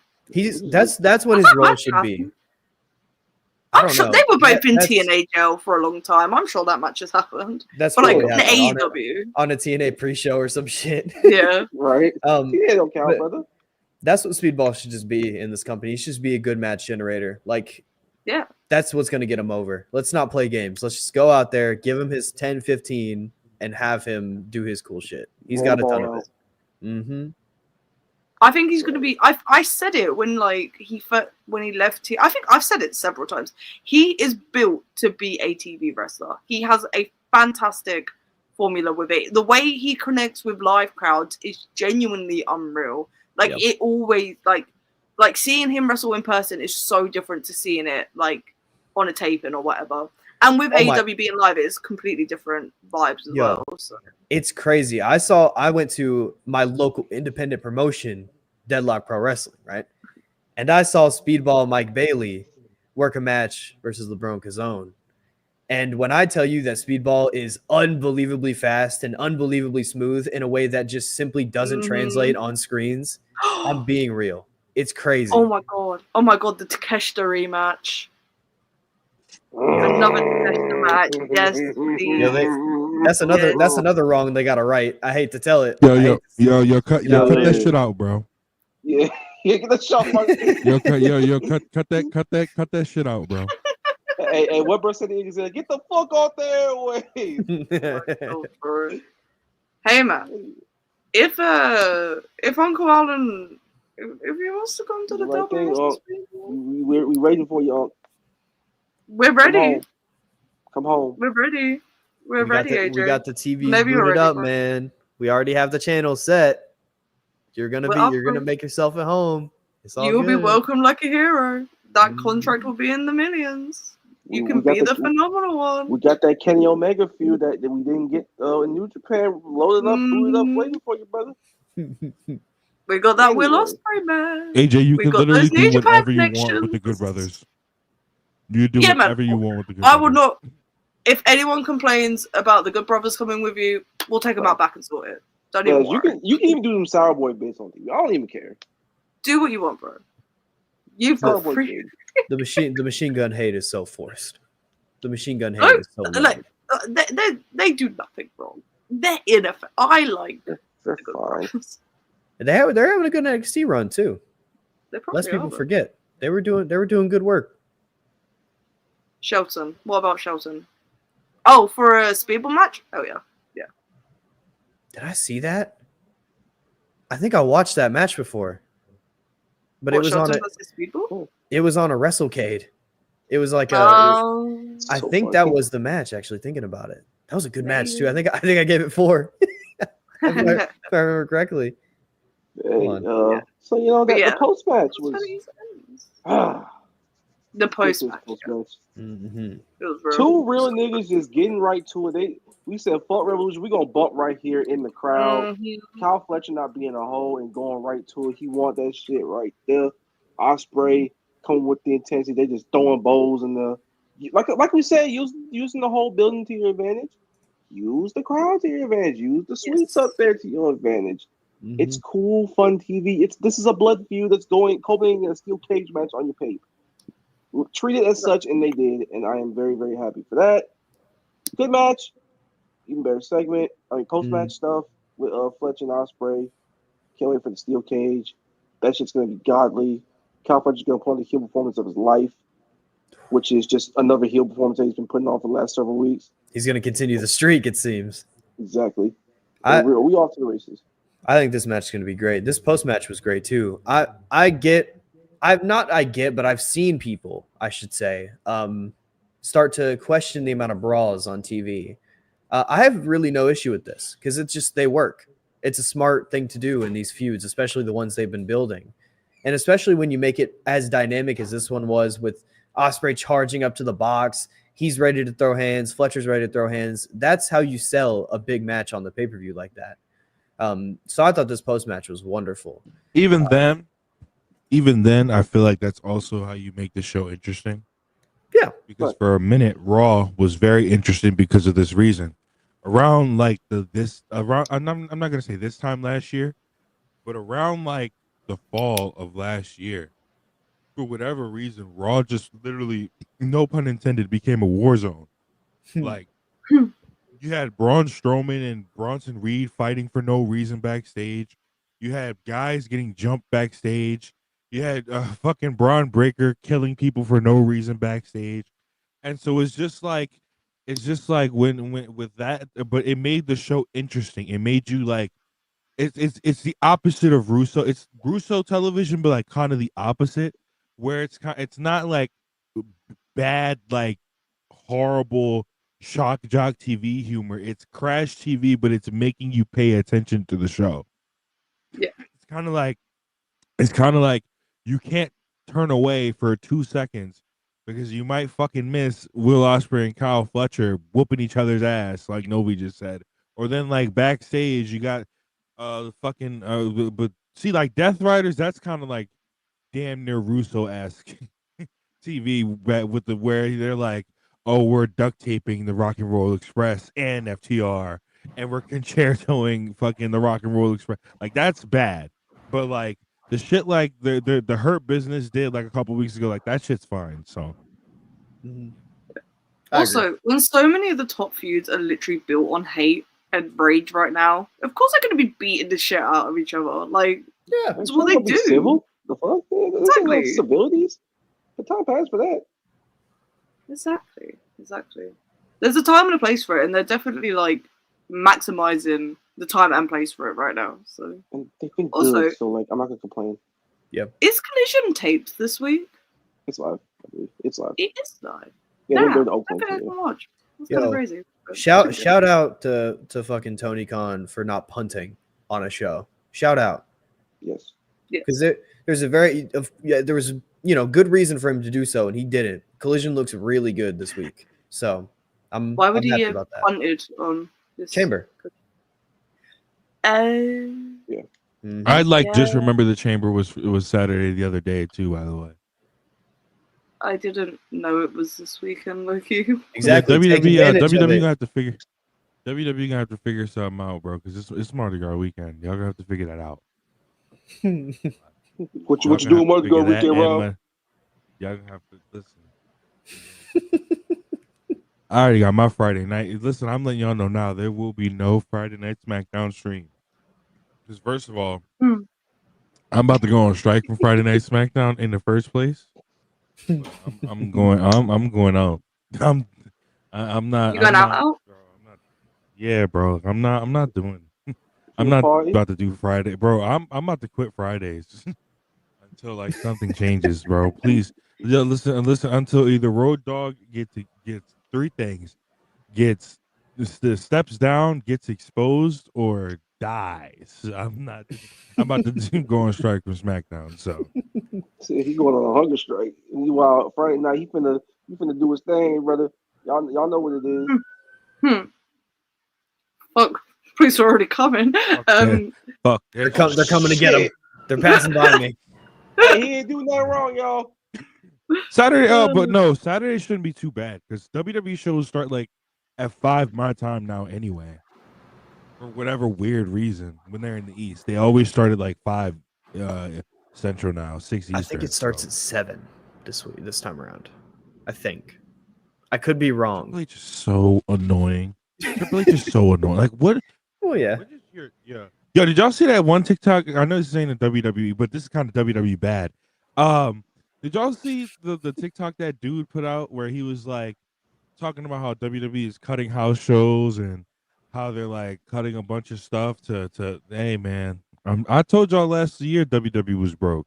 That's what his role should be. I'm sure they were both in TNA jail for a long time. I'm sure that match has happened. That's but like in AEW on a TNA pre-show or some shit. Yeah. Right. TNA don't count, brother. That's what Speedball should just be in this company. He should just be a good match generator. Like, yeah. That's what's going to get him over. Let's not play games. Let's just go out there, give him his 10, 15, and have him do his cool shit. He's got a ton of it. Mm-hmm. I think he's going to be. I said it when he left here. I think I've said it several times. He is built to be a TV wrestler. He has a fantastic formula with it. The way he connects with live crowds is genuinely unreal. Like it always like seeing him wrestle in person is so different to seeing it like on a taping or whatever. And with AEW being live, it's completely different vibes as well. So. It's crazy. I went to my local independent promotion, Deadlock Pro Wrestling, right? And I saw Speedball Mike Bailey work a match versus LeBron Cazone. And when I tell you that Speedball is unbelievably fast and unbelievably smooth in a way that just simply doesn't translate on screens, I'm being real. It's crazy. Oh my god, the Takeshita rematch. Another Takeshita match. Yes, that's another wrong they got to right. I hate to tell it. Yo, cut that shit out, bro. Yeah, get the shot, Mark. cut that shit out, bro. Hey, what bro said? He said, "Get the fuck out there, way." Hey man, if Uncle Alan, if he wants to come to the Right thing, double, we waiting for you, Unc. we're ready. Come home. We're ready. We're ready, AJ. We got the TVs Maybe you're booted ready, up, bro. man. We already have the channel set. You're gonna make yourself at home. It's all You'll be good. welcome like a hero. That contract will be in the millions. You can be the phenomenal one. We got that Kenny Omega feud that we didn't get in New Japan. Loaded up, booted up, waiting for you, brother. We got that Will Ospreay, man. AJ, you can literally do whatever you want connections. with the Good Brothers. You do whatever you want with the Good I Brothers. will not. If anyone complains about the Good Brothers coming with you, we'll take them out back and sort it. Don't even worry. You can even do them Sour Boy bits on TV. I don't even care. Do what you want, bro. You've got free. The machine gun hate is so forced. The machine gun hate is so like, they do nothing wrong. They're ineffective. I like They're fine. They're having a good NXT run too. Less people forget they were doing good work. Shelton. What about Shelton? Oh, for a Speedball match? Oh yeah. Did I see that? I think I watched that match before. But it was Shelton on Speedball? It was on a WrestleCade. It was like I think that was the match, actually, thinking about it. That was a good match too. I think I gave it 4. if I remember correctly. Hey, so the post match was the post match. Mm-hmm. Two real niggas just getting right to it. We said fuck Revolution. We're gonna bump right here in the crowd. Kyle Fletcher not being a hoe and going right to it. He want that shit right there. Ospreay coming with the intensity. They just throwing bowls in the like we said, using the whole building to your advantage. Use the crowd to your advantage. Use the suites up there to your advantage. Mm-hmm. It's cool, fun TV. This is a blood feud that's culminating in a steel cage match on your page. Treat it as such, and they did, and I am very, very happy for that. Good match, even better segment. Post-match stuff with Fletcher and Ospreay. Can't wait for the steel cage. That shit's gonna be godly. Kyle Fletcher's gonna put on the heel performance of his life, which is just another heel performance that he's been putting on for the last several weeks. He's gonna continue the streak, it seems. Exactly. We off to the races. I think this match is gonna be great. This post-match was great too. I've seen people, I should say, start to question the amount of brawls on TV. I have really no issue with this because it's just they work. It's a smart thing to do in these feuds, especially the ones they've been building. And especially when you make it as dynamic as this one was with Ospreay charging up to the box. He's ready to throw hands. Fletcher's ready to throw hands. That's how you sell a big match on the pay-per-view like that. So I thought this post-match was wonderful. Even then, I feel like that's also how you make the show interesting. Yeah. Because for a minute, Raw was very interesting because of this reason. Around like I'm not gonna say this time last year, but around like the fall of last year, for whatever reason, Raw just literally, no pun intended, became a war zone. Like you had Braun Strowman and Bronson Reed fighting for no reason backstage. You had guys getting jumped backstage. You had fucking Braun Breaker killing people for no reason backstage. And so it's just like when with that, but it made the show interesting. It made you like, it's the opposite of Russo. It's Russo television, but like kind of the opposite, where it's not like bad, like horrible shock jock TV humor. It's crash TV, but it's making you pay attention to the show. Yeah, it's kind of like you can't turn away for 2 seconds because you might fucking miss Will Ospreay and Kyle Fletcher whooping each other's ass, like Novi just said. Or then like backstage, you got but see, like Deathriders, that's kind of like damn near Russo-esque TV with where they're like, oh, we're duct taping the Rock and Roll Express and FTR, and we're concertoing fucking the Rock and Roll Express. Like that's bad, but like the shit like the Hurt Business did like a couple weeks ago, like that shit's fine. So also, when so many of the top feuds are literally built on hate and rage right now, of course they're going to be beating the shit out of each other. Like, yeah, that's what they do. Civil? The fuck? Exactly. Civilities? The time passed for that. Exactly. There's a time and a place for it, and they're definitely like maximizing the time and place for it right now. So And they've been Also- good, so like I'm not gonna complain. is Collision taped this week? It's live. I believe. It's live. It is live. Yeah, Nah, they're in I Oakland. think I So, can watch. That's Yo, kind of crazy. but Shout pretty good. shout out to fucking Tony Khan for not punting on a show. Shout out. yes. Because there's a there was good reason for him to do so, and he didn't. Collision looks really good this week, so Why would I'm he happy have about that. punted on this Chamber. Mhm. I'd like just Yeah. remember the chamber was Saturday the other day too. By the way, I didn't know it was this weekend, Loki. Exactly. Yeah, Take WWE advantage of gonna it. have to figure. WWE gonna have to figure something out, bro. Because it's Mardi Gras weekend. Y'all gonna have to figure that out. What you Y'all doing, gonna have to Mardi Gras figure that weekend, and Rob? y'all gonna have to listen. I already got my Friday night. Listen, I'm letting y'all know now. There will be no Friday night SmackDown stream. Because first of all, Hmm. I'm about to go on strike from Friday night SmackDown in the first place. So I'm going. I'm going out. I'm not. You going I'm out? not, Out? bro, I'm not. Yeah, bro. I'm not doing. I'm You not party? about to do Friday, bro. I'm about to quit Fridays until like something changes, bro. Please, listen. Until either Road Dogg gets three things: gets the steps down, gets exposed, or dies. I'm about to go on strike from SmackDown. So See, he going on a hunger strike. Meanwhile, Friday night he finna do his thing, brother. Y'all know what it is. Fuck, police are already coming. fuck. They're coming to get him. Shit. They're passing by me. Hey, he ain't doing nothing wrong, y'all. Saturday. But no, Saturday shouldn't be too bad because WWE shows start like at 5 my time now anyway. For whatever weird reason, when they're in the East, they always start at like 5 Central now, 6 Eastern. I think it starts so. at 7 this time around. I think. I could be wrong. Triple H is so annoying. Triple H is so annoying. Like what? Oh yeah. What is your Yo, did y'all see that one TikTok? I know this ain't a WWE, but this is kind of WWE bad. Did y'all see the TikTok that dude put out where he was like talking about how WWE is cutting house shows and how they're like cutting a bunch of stuff to hey man, I told y'all last year WWE was broke.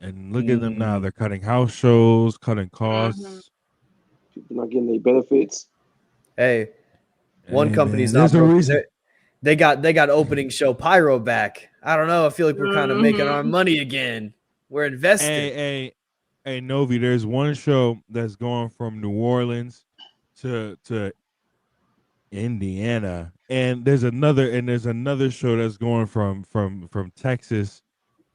And look at them now. They're cutting house shows, cutting costs. People not getting their benefits. Hey, one Hey, company's man, not there's a broke. reason. They got opening show Pyro back. I don't know. I feel like we're kind of making our money again. We're investing. Hey, Novi, there's one show that's going from New Orleans to Indiana, and there's another show that's going from Texas.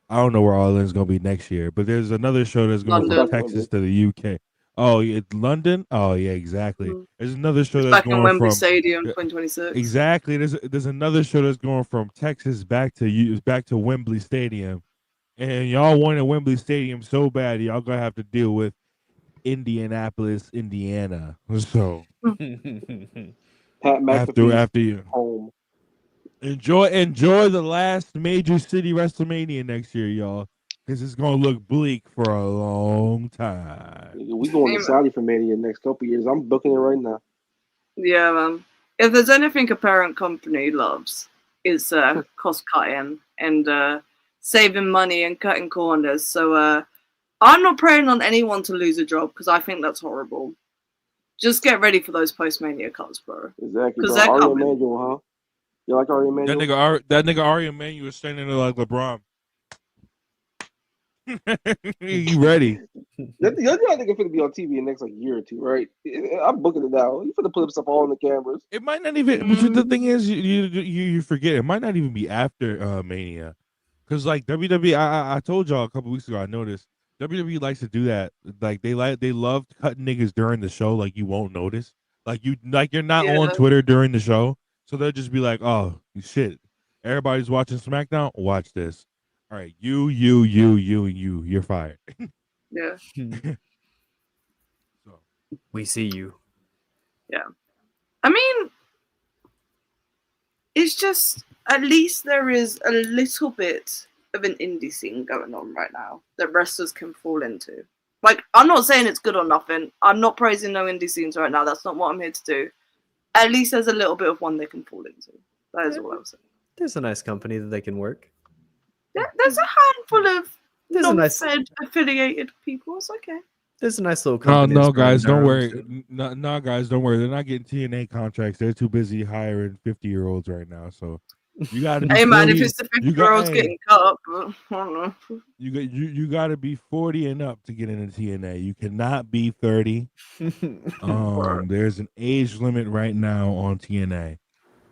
I don't know where Orleans gonna be next year, but there's another show that's going London. from Texas to the UK. Oh, it's London. Oh, yeah, exactly. Mhm. There's another show It's that's back in going Wembley from Stadium, 2026. exactly. There's another show that's going from Texas back to Wembley Stadium, and y'all wanted Wembley Stadium so bad, y'all gonna have to deal with Indianapolis, Indiana. So Pat McAfee after you home. enjoy the last major city WrestleMania next year, y'all, because it's gonna look bleak for a long time. We going to Saudi for Mania next couple years. I'm booking it right now. Yeah, man. If there's anything a parent company loves, it's cost cutting and saving money and cutting corners. So I'm not praying on anyone to lose a job because I think that's horrible. Just get ready for those post-Mania cuts, bro. Exactly, Because bro. they're Ari coming. Emanuel, huh? You like Ari Emanuel? That nigga Ari Emanuel is standing there like LeBron. You ready? That nigga finna be on TV in the next like year or two, right? I'm booking it now. You finna put stuff all on the cameras. It might not even. But the thing is, you forget. It might not even be after Mania, because like WWE, I told y'all a couple weeks ago. I noticed WWE likes to do that. Like they love cutting niggas during the show. Like you won't notice. You're not on Twitter during the show, so they'll just be like, oh shit, everybody's watching SmackDown. Watch this. All right, you're fired. Yeah. So. We see you. Yeah. I mean, it's just at least there is a little bit of an indie scene going on right now that wrestlers can fall into. Like, I'm not saying it's good or nothing. I'm not praising no indie scenes right now. That's not what I'm here to do. At least there's a little bit of one they can fall into. That is all I was saying. There's a nice company that they can work. There's a handful of There's a nice, non-Fed affiliated people. It's okay. there's a nice little company. No, guys, don't worry. No, guys, don't worry. They're not getting TNA contracts. They're too busy hiring 50-year-olds right now. So you got to. Hey man, if it's the 50-year-olds getting cut up, I don't know. You got to be 40 and up to get into TNA. You cannot be 30. There's an age limit right now on TNA.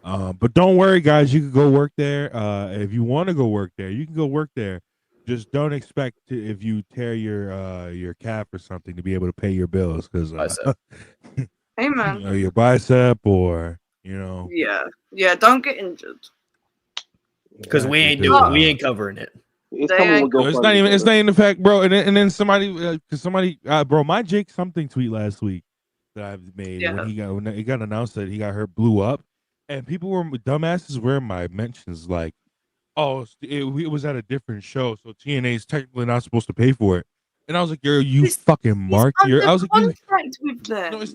But don't worry, guys. You can go work there. If you want to go work there, you can go work there. Just don't expect to, if you tear your calf or something, to be able to pay your bills because hey man, your bicep or yeah, don't get injured because we ain't covering it. It's not even the fact, bro. And then somebody, bro, my Jake something tweet last week that I've made when it got announced that he got hurt, blew up, and people were dumbasses wearing my mentions like, oh, it was at a different show, so TNA is technically not supposed to pay for it. And I was like, you fucking mark. I was like, no, it's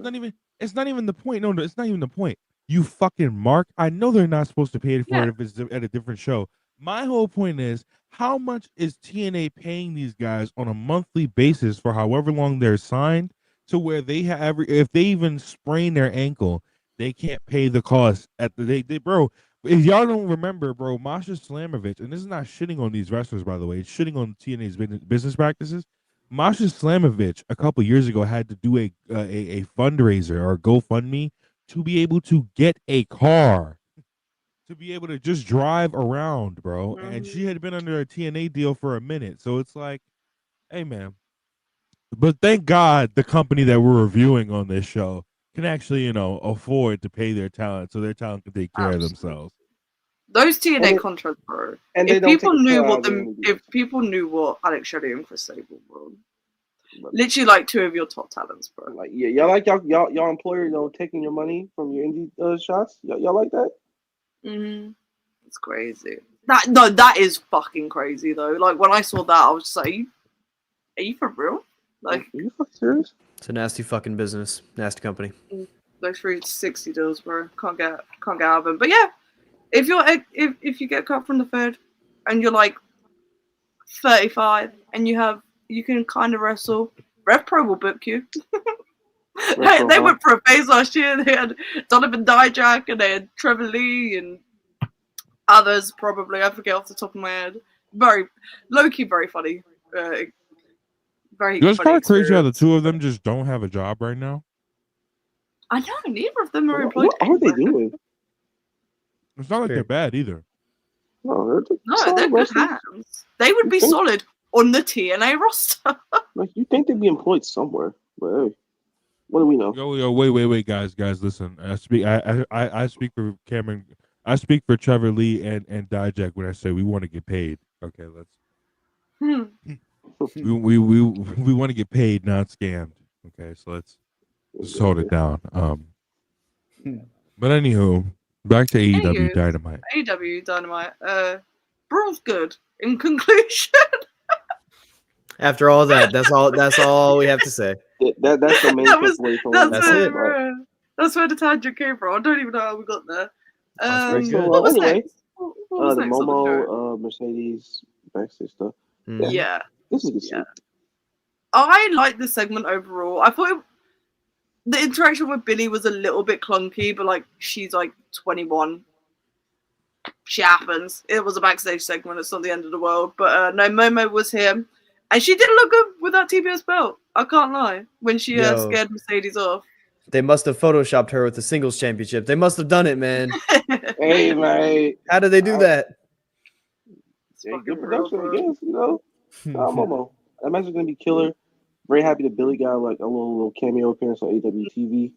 not even the point. No, it's not even the point. You fucking mark. I know they're not supposed to pay for it if it's at a different show. My whole point is, how much is TNA paying these guys on a monthly basis for however long they're signed, to where they have if they even sprain their ankle, they can't pay the cost at the they bro. If y'all don't remember, bro, Masha Slamovich, and this is not shitting on these wrestlers, by the way, it's shitting on TNA's business practices. Masha Slamovich a couple years ago had to do a fundraiser or GoFundMe to be able to get a car, to be able to just drive around, bro. Mm-hmm. And she had been under a TNA deal for a minute. So it's like, hey, man. But thank God the company that we're reviewing on this show can actually, afford to pay their talent so their talent can take care of themselves. Those TNA contracts, bro. And if people knew what Alex Shelley and Chris Sable were, literally like two of your top talents, bro. Like, y'all like y'all employer, taking your money from your indie shots. Y'all like that? Mm-hmm. It's crazy. That is fucking crazy though. Like when I saw that, I was just like, "Are you for real? Like, are you fucking serious?" It's a nasty fucking business, nasty company. Those 360 deals, bro. Can't get out of them. But yeah, if you get cut from the Fed and you're like 35 and you can kind of wrestle, Rev Pro will book you. They went for a phase last year. They had Donovan Dijak and they had Trevor Lee and others probably. I forget off the top of my head. Very low-key, very funny. Very. It's kind of crazy how the two of them just don't have a job right now. I know neither of them are employed. What are they doing? It's not like they're bad either. No, they're good hands. They would be solid on the TNA roster. Like you think they'd be employed somewhere, but hey, what do we know? Yo, wait, guys, listen. I speak for Cameron. I speak for Trevor Lee and Dijak when I say we want to get paid. Okay, let's. We want to get paid, not scammed. Okay, so let's hold it down. But anywho, back to AEW Dynamite. AEW Dynamite. Brawl's good. In conclusion. After all that, that's all we have to say. That's the main takeaway. That's it. That's where the tangent came from. I don't even know how we got there. What was next? The Momo, Mercedes, backstage stuff. Yeah. This is good stuff. I like the segment overall. I thought the interaction with Billy was a little bit clunky, but like she's like 21. She happens. It was a backstage segment. It's not the end of the world. But no, Momo was here. And she did look good with that TBS belt. I can't lie. When she scared Mercedes off. They must have photoshopped her with the singles championship. They must have done it, man. Hey, mate. How did they do that? Good production, I guess, Momo. That match is going to be killer. Very happy that Billy got like a little cameo appearance on AEW TV.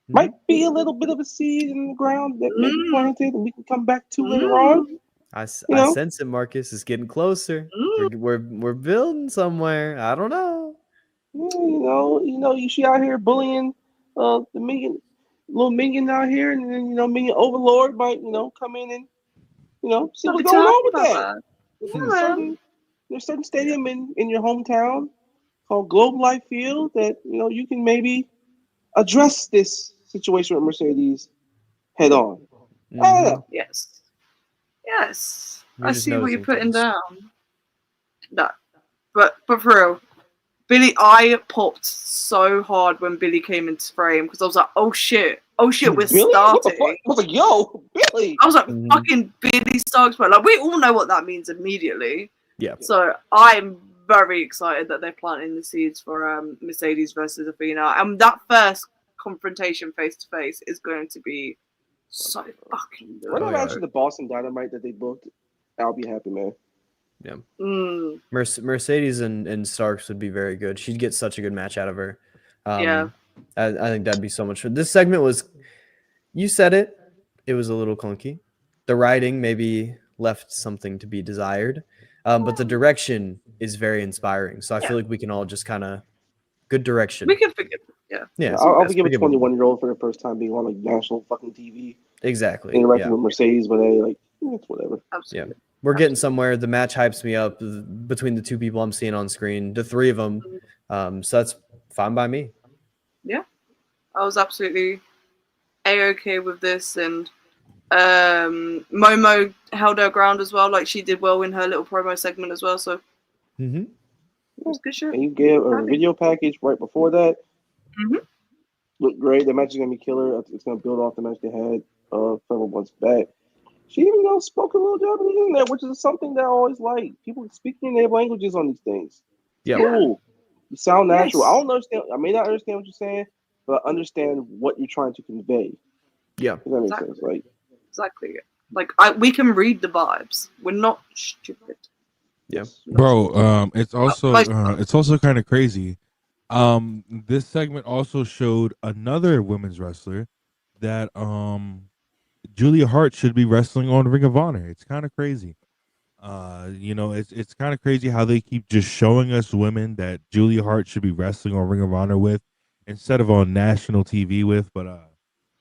Might be a little bit of a seed in the ground that may be planted and we can come back to later on. I sense it, Marcus. It's getting closer. We're building somewhere. I don't know. You see out here bullying the little minion out here, and then minion overlord might come in and see what's going on with that. There's a certain stadium in your hometown called Globe Life Field that you can maybe address this situation with Mercedes head on. Yes. Yes, You're I just see what you're noticing putting things. down. No, but for real, Billy, I popped so hard when Billy came into frame because I was like, oh shit, we're Billy? What the fuck? starting. I was like, yo, Billy. I was like, Mhm. fucking Billy Starks, but like we all know what that means immediately. Yeah. So I'm very excited that they're planting the seeds for Mercedes versus Athena, and that first confrontation face to face is going to be so fucking Run good. a match to the Boston Dynamite that they booked. I'll be happy, man. Yeah. Mm, Mercedes and Starks would be very good. She'd get such a good match out of her. Yeah. I think that'd be so much fun. This segment was, you said it, it was a little clunky. The writing maybe left something to be desired, but the direction is very inspiring. So I feel like we can all just kind of, good direction. we can forgive it. Yeah. Yeah, I'll give a forgivable. 21-year-old for the first time being on like national fucking TV, Exactly. interacting Yeah. with Mercedes, but they like it's whatever. Absolutely. We're getting somewhere. The match hypes me up between the two people I'm seeing on screen, the three of them. So that's fine by me. Yeah. I was absolutely A-okay with this, and Momo held her ground as well. Like she did well in her little promo segment as well. So Mm-hmm. it was good shit. And you gave a video package right before that. Mhm. Looked great. The match is gonna be killer. It's gonna build off the match they had several months back. She even spoke a little Japanese in there, which is something that I always like. People speaking their languages on these things. Yeah. Cool. You sound natural. Yes. I don't understand. I may not understand what you're saying, but I understand what you're trying to convey. Yeah. Does that make Exactly. sense? Like, Exactly. Like we can read the vibes. We're not stupid. yes. Bro, it's also kind of crazy. This segment also showed another women's wrestler that Julia Hart should be wrestling on Ring of Honor. It's kind of crazy. It's kind of crazy how they keep just showing us women that Julia Hart should be wrestling on Ring of Honor with instead of on national TV with. But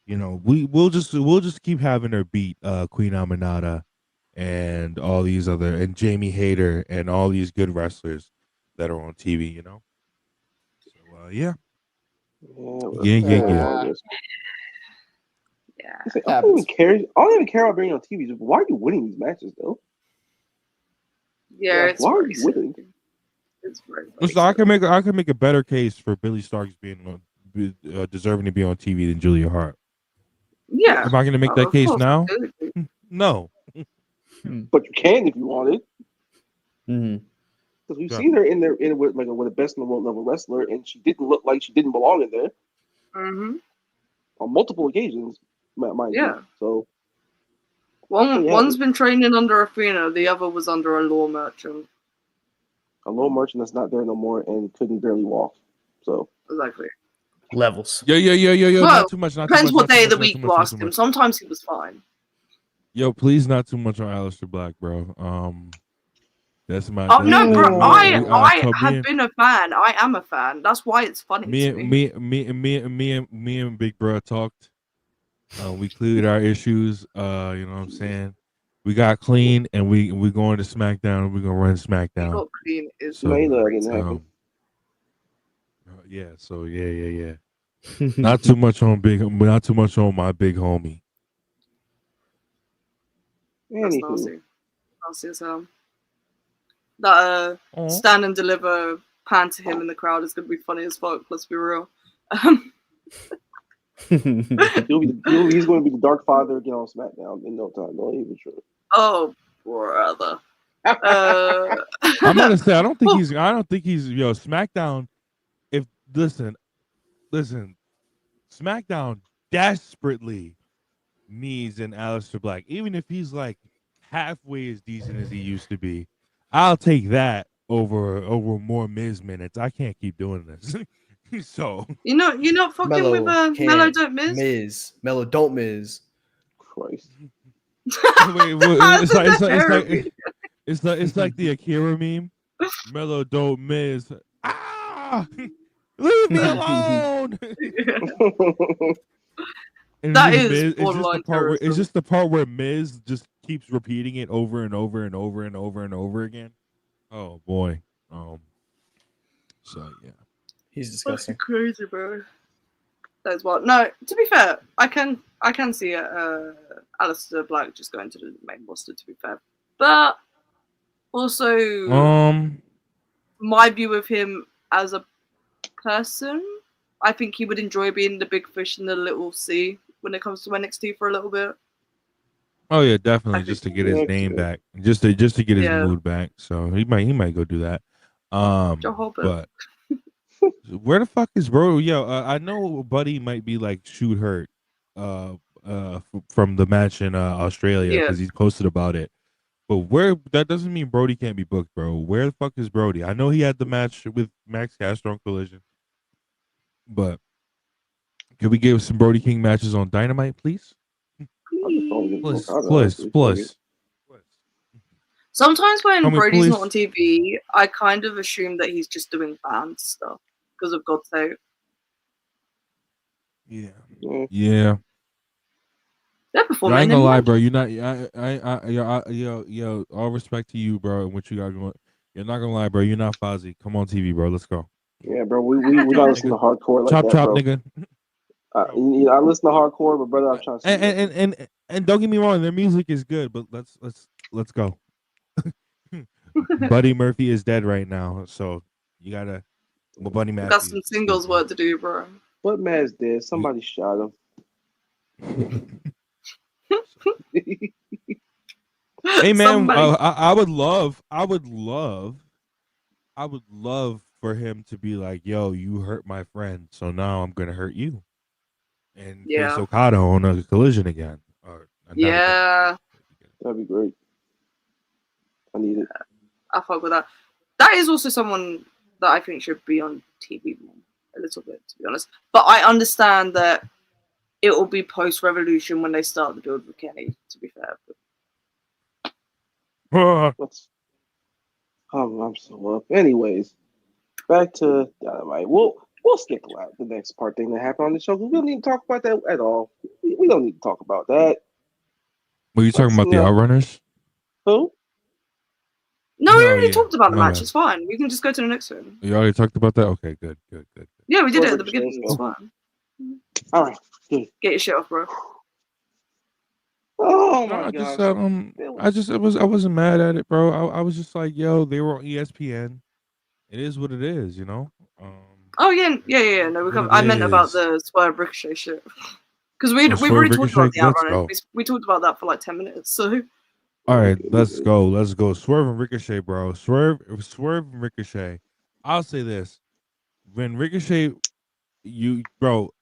we'll just keep having her beat Queen Aminata and all these other and Jamie Hayter and all these good wrestlers that are on TV. So yeah. Yeah. I don't even care. I don't even care about being on TV. Just, why are you winning these matches though? Yeah, it's why are very you winning? silly. It's very So I can make a better case for Billy Starks being deserving to be on TV than Julia Hart. Yeah. Am I going to make that Of case course now? we do. No. But you can if you wanted. Mm-hmm. Because we've Yeah. seen her in there with a best in the world level wrestler, and she didn't look like she didn't belong in there Mhm. on multiple occasions, mind Yeah. you. So One's been training under Athena, the other was under a law merchant. a low merchant that's not there no more and couldn't barely walk. So Exactly. Levels. Yo. Well, Not too much. Depends what day of the week you ask him. Sometimes he was fine. Yo, please, not too much on Aleister Black, bro. That's my. Oh no, bro! I have me been a fan. I am a fan. That's why it's funny to me. me and Big Bro talked. We cleared our issues. You know what I'm saying? We got clean, and we going to SmackDown. We're gonna run SmackDown. Got clean is So, didn't happen. yeah. So yeah. Not too much on my big homie. That's Anywho, nasty. Nasty as hell. That stand and deliver pan to him in the crowd is gonna be funny as fuck. Let's be real. he's going to be the Dark Father again on SmackDown in no time. Don't even sure. Oh brother. I'm gonna say I don't think he's SmackDown. If listen, SmackDown desperately needs an Aleister Black, even if he's like halfway as decent as he used to be. I'll take that over more Miz minutes. I can't keep doing this. So you're not fucking Mello with Mello don't miss. Mello don't miss. Christ. It's like the Akira meme. Mello don't miss. Leave me alone. That is Miz, borderline it's just the part where Miz just keeps repeating it over and over and over and over and over again. Oh boy. So yeah. He's disgusting. That's crazy, bro. That's what. No, to be fair, I can see it Aleister Black just going to the main roster, to be fair. But also, my view of him as a person, I think he would enjoy being the big fish in the little sea when it comes to NXT for a little bit. Oh yeah, definitely, just to get his name back, just to get his mood back. So he might go do that. But where the fuck is bro? Yo, I know Buddy might be like shoot hurt, from the match in Australia because he's posted about it. But where that doesn't mean Brody can't be booked, bro. Where the fuck is Brody? I know he had the match with Max Castro on Collision, but could we give some Brody King matches on Dynamite, please? Plus. Sometimes when Brody's not on TV, I kind of assume that he's just doing band stuff because of God's sake. Yeah. They're performing. I ain't gonna lie, bro. You're not. Yo. All respect to you, bro, and what you got going. You're not gonna lie, bro. You're not Fozzy. Come on TV, bro. Let's go. Yeah, bro. We not listen to hardcore like chop, that, chop, bro. nigga. I listen to hardcore, but brother, I'm trying to. And don't get me wrong, their music is good, but let's go. Buddy Murphy is dead right now, so you gotta. Well, Buddy Matthews. Got some singles work to do, bro. But Matt's dead. Somebody shot him. Hey man, I would love for him to be like, yo, you hurt my friend, so now I'm gonna hurt you, and face Okada on a Collision again. That'd be great. I need it. I fuck with that. That is also someone that I think should be on TV more, a little bit, to be honest. But I understand that it will be post-Revolution when they start the build with Kenny, to be fair. I'm so up. Anyways, back to Dynamite. We'll skip the next part thing that happened on the show because we don't need to talk about that at all. We don't need to talk about that. Were you talking about the Outrunners? Who? No, we already talked about the match. It's fine. We can just go to the next one. You already talked about that? Okay, good. Yeah, we did it at the beginning. It's fine. All right. Good. Get your shit off, bro. Oh my god! I wasn't mad at it, bro. I was just like, yo, they were on ESPN. It is what it is, you know. Oh yeah. No, I meant about the Swerve Ricochet shit because we've already talked about the Outrunners. We talked about that for like 10 minutes. So. All right, let's go. Swerve and Ricochet, bro. Swerve and Ricochet. I'll say this: when Ricochet,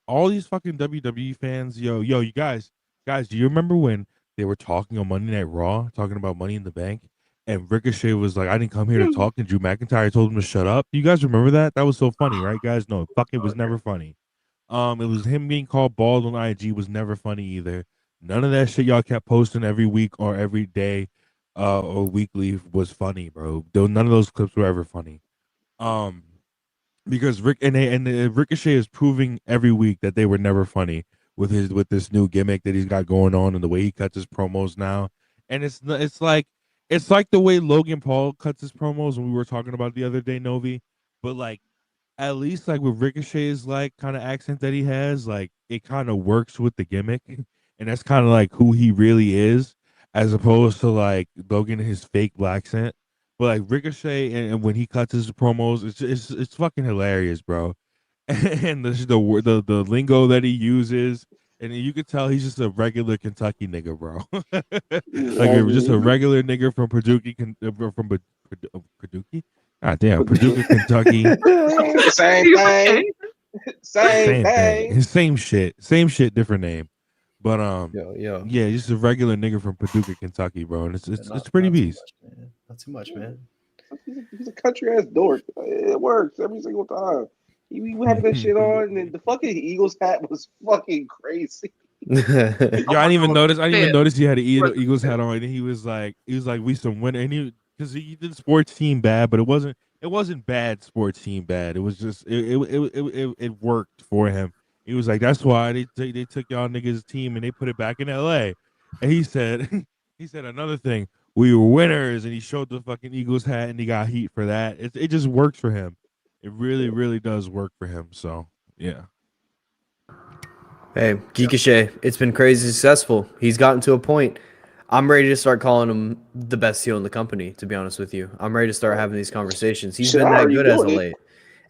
all these fucking WWE fans, you guys, do you remember when they were talking on Monday Night Raw, talking about Money in the Bank, and Ricochet was like, "I didn't come here to talk," and Drew McIntyre told him to shut up. You guys remember that? That was so funny, right, guys? No, it was never funny. It was him being called bald on IG was never funny either. None of that shit y'all kept posting every week or every day or weekly was funny, bro. None of those clips were ever funny. Because Ricochet is proving every week that they were never funny with this new gimmick that he's got going on and the way he cuts his promos now. And it's like the way Logan Paul cuts his promos when we were talking about the other day, Novi. But like at least like with Ricochet's like kind of accent that he has, like it kind of works with the gimmick. And that's kind of like who he really is, as opposed to like Logan and his fake black accent. But like Ricochet and when he cuts his promos, it's fucking hilarious, bro. And the lingo that he uses, and you could tell he's just a regular Kentucky nigga, bro. Like just a regular nigga from Paducah, Paducah. God damn, Paducah, Kentucky. Same thing. Same thing. Same shit, different name. But yeah, just a regular nigga from Paducah, Kentucky, bro, and it's pretty beast. Not too much, man. He's a country ass dork. It works every single time. We having that shit on, and the fucking Eagles hat was fucking crazy. Yo, I didn't even notice he had an Eagles hat on, and he was like, we some winner, and because he did sports team bad, but it wasn't bad sports team bad. It was just it worked for him. He was like, that's why they took y'all niggas' team and they put it back in LA. And he said another thing, we were winners, and he showed the fucking Eagles hat and he got heat for that. It just works for him. It really, really does work for him. So yeah. Hey, Ricochet, it's been crazy successful. He's gotten to a point. I'm ready to start calling him the best heel in the company, to be honest with you. I'm ready to start having these conversations. He's Shit, been I that already good as of doing it. late.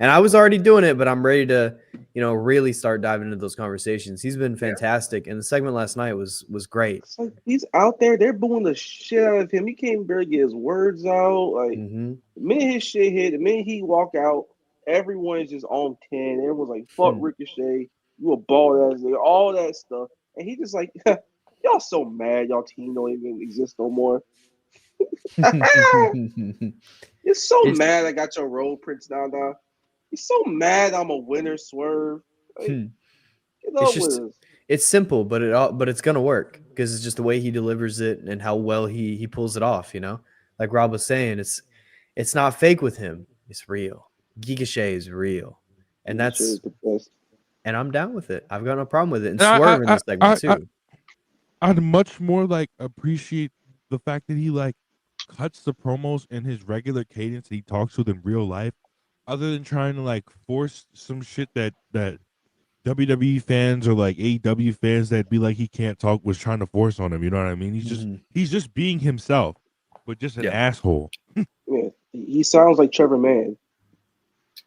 And I was already doing it, but I'm ready to, really start diving into those conversations. He's been fantastic. And the segment last night was great. It's like he's out there, they're booing the shit out of him. He can't barely get his words out. Like Mm-hmm. the minute his shit hit, the minute he walk out, everyone's just on 10. Everyone's like, fuck Ricochet, you a bald ass nigga, all that stuff. And he just like, y'all so mad, y'all team don't even exist no more. You're so mad I got your road prints down now. You're so mad I'm a winner, Swerve. Like, get up with us. It's simple, but it's gonna work because it's just the way he delivers it and how well he pulls it off. Like Rob was saying, it's not fake with him. It's real. Ricochet is real, and that's the best. And I'm down with it. I've got no problem with it. And Swerve in this segment too. I'd much more like appreciate the fact that he like cuts the promos in his regular cadence that he talks with in real life, other than trying to like force some shit that WWE fans or like AEW fans that be like he can't talk was trying to force on him. You know what I mean? He's just being himself, but just an asshole. Yeah, he sounds like Trevor Mann,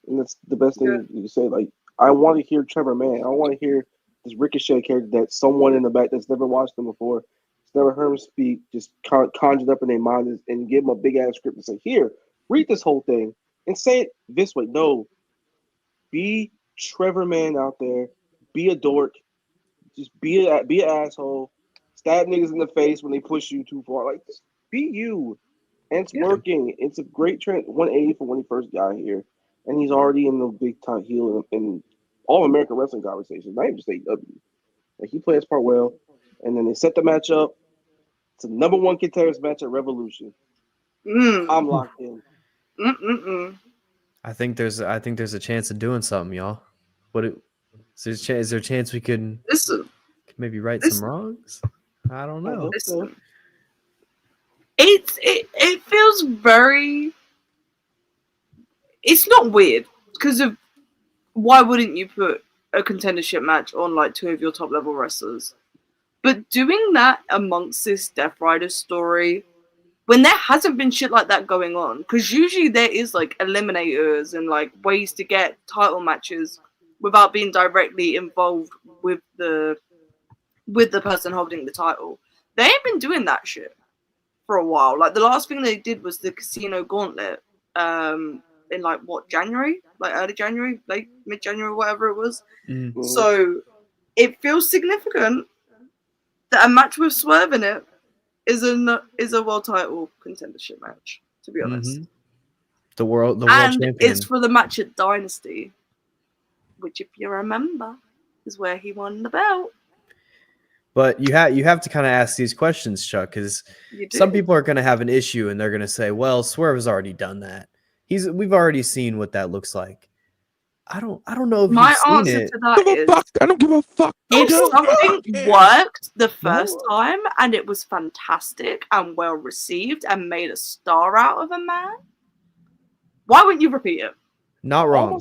and that's the best thing you can say. Like, I want to hear Trevor Mann. I want to hear this Ricochet character that someone in the back that's never watched him before, has never heard him speak, just conjured up in their mind and give him a big ass script and say, "Here, read this whole thing and say it this way." No, be Trevor Mann out there. Be a dork. Just be an asshole. Stab niggas in the face when they push you too far. Like, just be you. And it's working. It's a great trend. 180 from when he first got here. And he's already in the big time heel in all American wrestling conversations, not even just AEW. Like, he plays his part well. And then they set the match up. It's a number one contenders match at Revolution. I'm locked in. I think there's a chance of doing something, y'all. Is there a chance we could maybe right some wrongs? I don't know. It feels very. It's not weird because of why wouldn't you put a contendership match on like two of your top level wrestlers? But doing that amongst this Deathriders story, when there hasn't been shit like that going on, because usually there is like eliminators and like ways to get title matches without being directly involved with the person holding the title. They ain't been doing that shit for a while. Like the last thing they did was the Casino Gauntlet in like what, January? Like early January, late mid-January, whatever it was. So it feels significant that a match with Swerve in it is a world title contendership match, to be honest. The world champion. It's for the match at Dynasty, which, if you remember, is where he won the belt. But you have to kind of ask these questions, Chuck, because some people are going to have an issue and they're going to say, "Well, Swerve has already done that. We've already seen what that looks like." I don't know if my you've answer seen it. to that is, I don't give a fuck. If something worked the first time and it was fantastic and well received and made a star out of a man, why wouldn't you repeat it? Not wrong.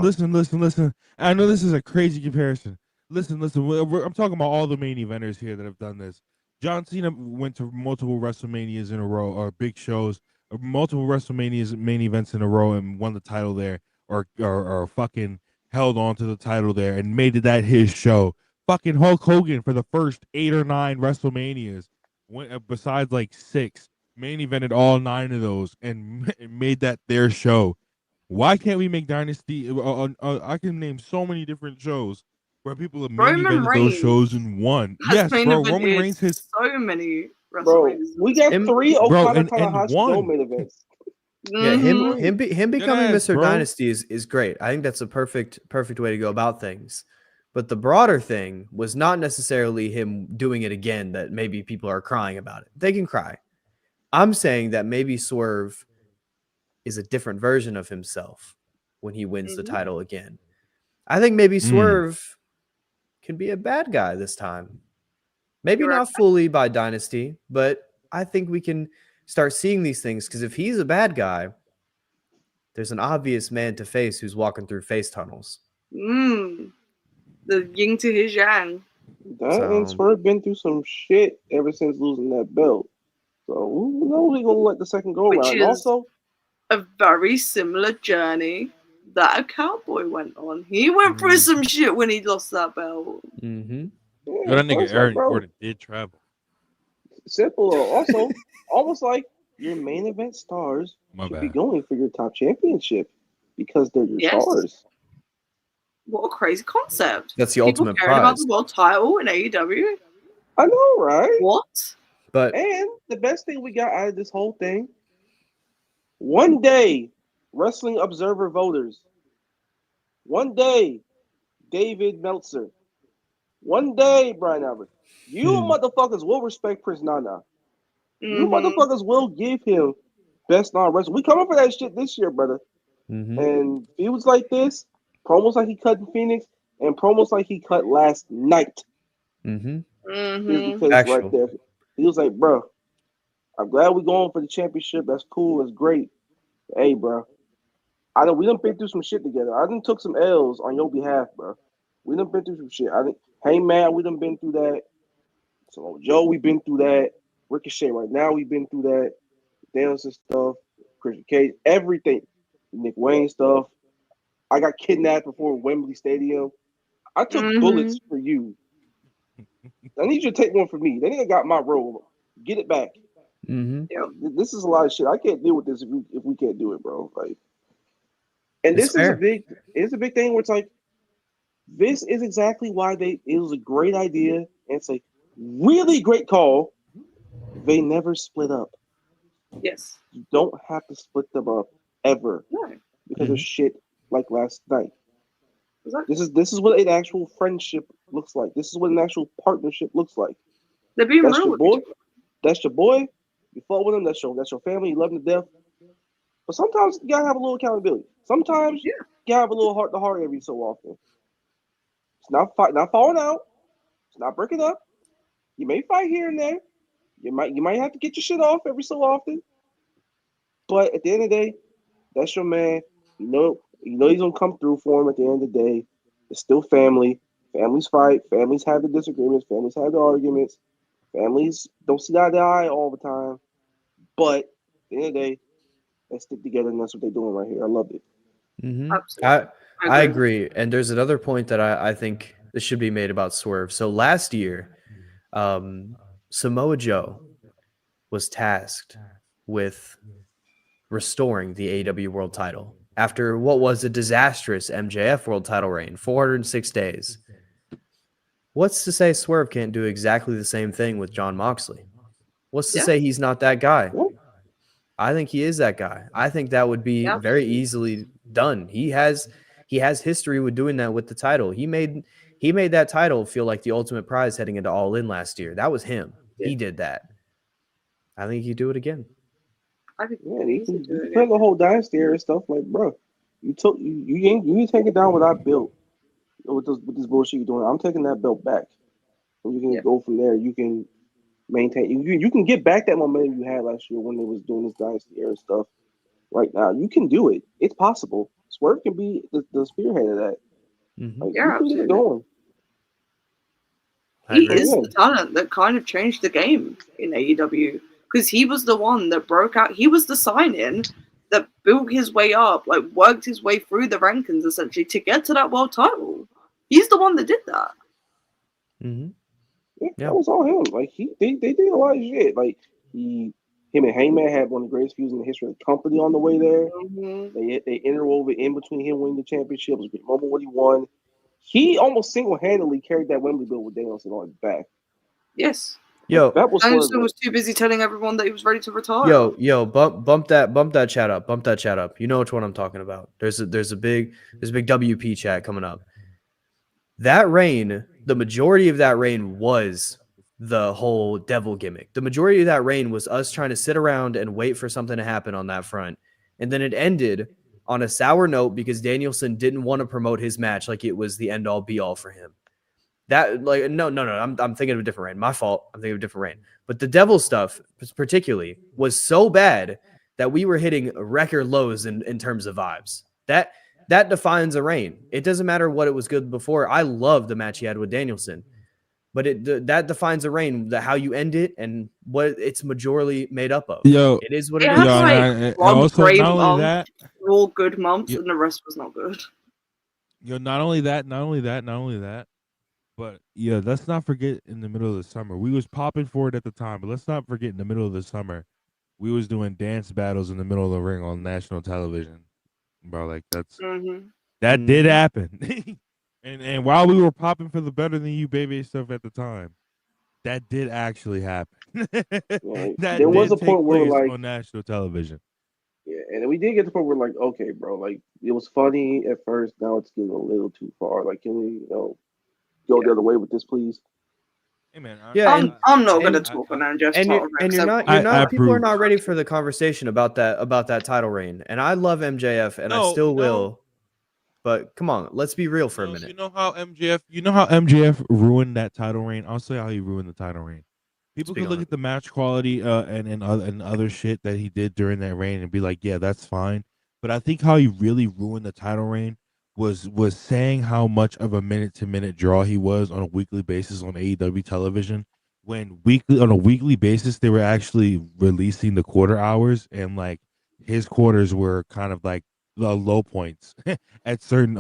Listen. I know this is a crazy comparison. Listen. I'm talking about all the main eventers here that have done this. John Cena went to multiple WrestleManias in a row, or big shows, or multiple WrestleManias main events in a row, and won the title there, or fucking held on to the title there and made that his show. Fucking Hulk Hogan for the first 8 or 9 WrestleManias, besides like 6, main evented all 9 of those and made that their show. Why can't we make Dynasty? I can name so many different shows where people have main evented those shows and won. Yes, bro. Roman Reigns has so many WrestleManias. Bro, we got 3 Okada Tanahashi main events. Yeah, him becoming Mr. Dynasty is great. I think that's a perfect way to go about things. But the broader thing was not necessarily him doing it again that maybe people are crying about it. They can cry. I'm saying that maybe Swerve is a different version of himself when he wins the title again. I think maybe Swerve can be a bad guy this time. Maybe not fully by Dynasty, but I think we can start seeing these things, because if he's a bad guy, there's an obvious man to face who's walking through face tunnels. The yin to his yang. That and Swerve been through some shit ever since losing that belt. So who knows he gonna let the second go Which around. is Also, a very similar journey that a cowboy went on. He went through some shit when he lost that belt. Mm-hmm. yeah, That nigga like, Aaron bro, Gordon did travel. simple. Also, almost like your main event stars My should be bad. going for your top championship because they're your Yes. stars. What a crazy concept. That's the People ultimate caring about prize. the world title in AEW. I know, right? What? But And the best thing we got out of this whole thing, one day, Wrestling Observer voters, one day, David Meltzer, one day, Brian Albert, you motherfuckers will respect Prince Nana. You motherfuckers will give him best non-wrestling. We coming for that shit this year, brother. And feuds like this, promos like he cut in Phoenix, and promos like he cut last night. Is because Actual. right there, he was like, bro, I'm glad we're going for the championship. That's cool. That's great. Hey, bro, we done been through some shit together. I done took some L's on your behalf, bro. We done been through some shit. Hey, man, we done been through that. So, Joe, we been through that. Ricochet right now, we been through that. Danielson stuff, Christian Cage, everything. Nick Wayne stuff. I got kidnapped before Wembley Stadium. I took bullets for you. I need you to take one for me. That nigga got my robe. Get it back. This is a lot of shit. I can't deal with this if we can't do it, bro. Like, and It's this is a big thing where it's like, this is exactly why it was a great idea, and it's like really great call. They never split up. Yes. You don't have to split them up ever because of shit like last night. Exactly. This is what an actual friendship looks like. This is what an actual partnership looks like. They're being That's real your with boy. each other. That's your boy. You fought with him. That's your family. You love him to death. But sometimes you gotta have a little accountability. Sometimes you gotta have a little heart to heart every so often. It's not falling out. It's not breaking up. You may fight here and there. You might have to get your shit off every so often. But at the end of the day, that's your man. You know he's gonna come through for him at the end of the day. It's still family. Families fight. Families have the disagreements. Families have the arguments. Families don't see eye to eye all the time. But at the end of the day, they stick together, and that's what they're doing right here. I loved it. I agree. And there's another point that I think this should be made about Swerve. So last year, Samoa Joe was tasked with restoring the AEW World Title after what was a disastrous MJF World Title reign, 406 days. What's to say Swerve can't do exactly the same thing with Jon Moxley? What's to say he's not that guy? I think he is that guy. I think that would be very easily done. He has history with doing that with the title. He made that title feel like the ultimate prize heading into All In last year. That was him. He did that. I think he'd do it again. I think you can put the whole dynasty era stuff like, bro, you ain't take it down what I built with this bullshit you're doing. I'm taking that belt back, and you can go from there. You can maintain. You can get back that momentum you had last year when they was doing this dynasty era stuff. Right now, you can do it. It's possible. Swerve can be the spearhead of that. Like, you can get it going. He is the talent that kind of changed the game in AEW because he was the one that broke out. He was the sign-in that built his way up, like worked his way through the rankings essentially to get to that world title. He's the one that did that. That was all him. Like they did a lot of shit. Like him and Hangman had one of the greatest feuds in the history of the company on the way there. They interwove it in between him winning the championship. It was a great moment when he won. He almost single-handedly carried that Wembley bill with Danielson on his back. Yes. Yo, Danielson was too busy telling everyone that he was ready to retire. Yo, bump that chat up. Bump that chat up. You know which one I'm talking about. There's a big WP chat coming up. That reign, the majority of that reign was the whole devil gimmick. The majority of that reign was us trying to sit around and wait for something to happen on that front. And then it ended on a sour note because Danielson didn't want to promote his match like it was the end all be all for him. That like no. I'm thinking of a different reign. My fault. I'm thinking of a different reign. But the devil stuff particularly was so bad that we were hitting record lows in terms of vibes. that defines a reign. It doesn't matter what it was good before. I love the match he had with Danielson, but that defines a reign. How you end it and what it's majorly made up of. Yo, it is what It it had is. like one also great not only month, that, 4 good months, Yo- and the rest was not good. not only that, but yeah, let's not forget in the middle of the summer we was popping for it at the time, but let's not forget in the middle of the summer we was doing dance battles in the middle of the ring on national television, bro. Like that did happen, and while we were popping for the Better Than You baby stuff at the time, that did actually happen. Right. That There was did a point take where place like, on national television. yeah, and we did get to the point where like, okay, bro, like it was funny at first, now it's getting a little too far. Like, can we, go the other way with this, please? Hey man, I'm not going to talk on MJF's title reign. And you're not people are not ready for the conversation about that title reign. And I love MJF and I still will. But come on, let's be real for a minute. You know how MJF ruined that title reign? I'll say how he ruined the title reign. People can look at the match quality and other shit that he did during that reign and be like, yeah, that's fine. But I think how he really ruined the title reign was saying how much of a minute-to-minute draw he was on a weekly basis on AEW television. When on a weekly basis they were actually releasing the quarter hours, and like his quarters were kind of like the low points at certain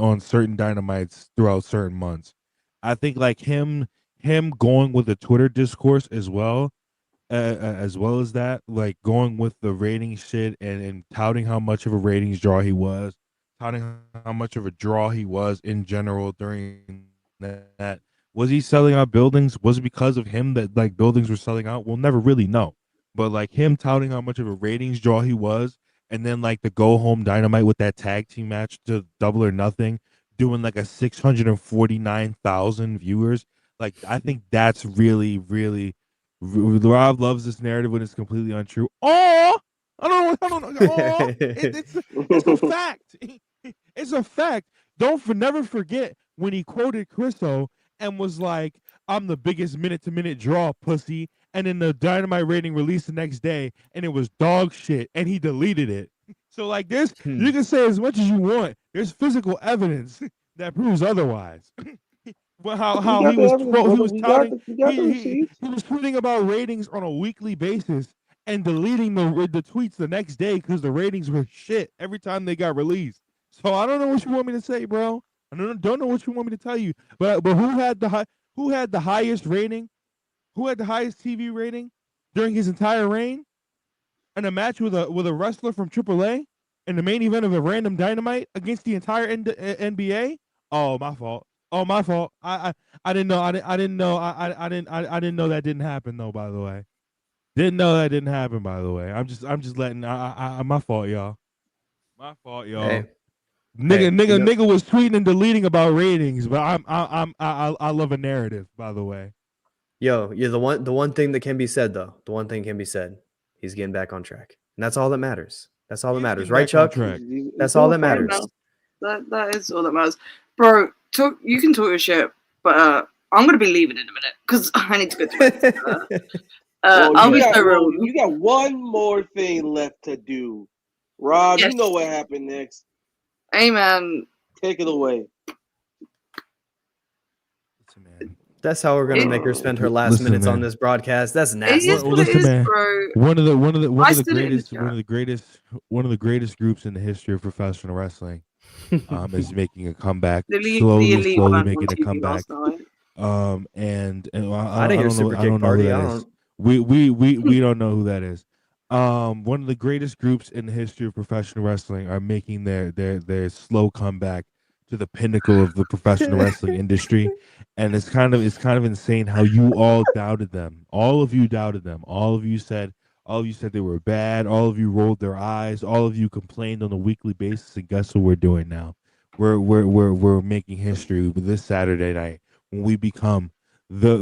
dynamites throughout certain months. I think like him going with the Twitter discourse as well as that, like going with the ratings shit and touting how much of a ratings draw he was, touting how much of a draw he was in general during that. Was he selling out buildings? Was it because of him that like buildings were selling out? We'll never really know. But like him touting how much of a ratings draw he was, and then like the go home Dynamite with that tag team match to Double or Nothing, doing like a 649,000 viewers. Like I think that's really, really. Rob loves this narrative when it's completely untrue. Oh, I don't know. Oh, it's a fact. It's a fact. Never forget when he quoted Chriso and was like, "I'm the biggest minute-to-minute draw, pussy." And then the Dynamite rating released the next day, and it was dog shit, and he deleted it. So like this, you can say as much as you want. There's physical evidence that proves otherwise. Well, how he was touting, he was tweeting about ratings on a weekly basis and deleting the tweets the next day because the ratings were shit every time they got released. So I don't know what you want me to say, bro. I don't know what you want me to tell you. But who had the highest rating? Who had the highest TV rating during his entire reign? In a match with a wrestler from AAA in the main event of a random Dynamite against the entire NBA? Oh, my fault. Oh, my fault. I didn't know. I didn't know. I didn't know that didn't happen though. By the way, didn't know that didn't happen. By the way, I'm just letting. My fault, y'all. My fault, y'all. Hey. Nigga was tweeting and deleting about ratings, but I love a narrative. By the way, the one thing that can be said though. The one thing can be said. He's getting back on track, and that's all that matters. That's all that matters, right, Chuck? That's all that matters. That is all that matters, bro. You can talk your shit, but I'm gonna be leaving in a minute because I need to go to bed. I'll be so real. You got one more thing left to do, Rob. Yes. You know what happened next. Amen. Take it away. That's how we're gonna make her spend her last minutes on this broadcast. That's nasty. Listen, man. One of the greatest groups in the history of professional wrestling is making a comeback. Slowly making a comeback. And I don't know who that is. We don't know who that is. One of the greatest groups in the history of professional wrestling are making their slow comeback to the pinnacle of the professional wrestling industry, and it's kind of insane how you all doubted them. All of you doubted them. All of you said they were bad. All of you rolled their eyes. All of you complained on a weekly basis. And guess what we're doing now? We're making history this Saturday night when we become the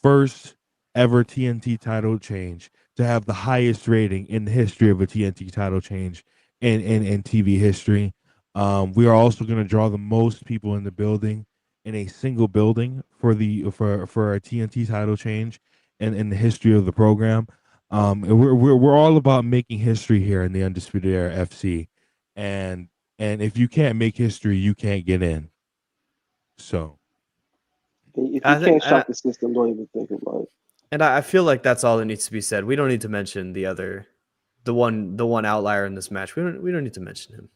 first ever TNT title change to have the highest rating in the history of a TNT title change in TV history. We are also going to draw the most people in the building in a single building for our TNT title change and in the history of the program. We're all about making history here in the Undisputed Era FC, and And if you can't make history, you can't get in. So if you can't shock the system, don't even think about it. And I feel like that's all that needs to be said. We don't need to mention the one outlier in this match. We don't need to mention him.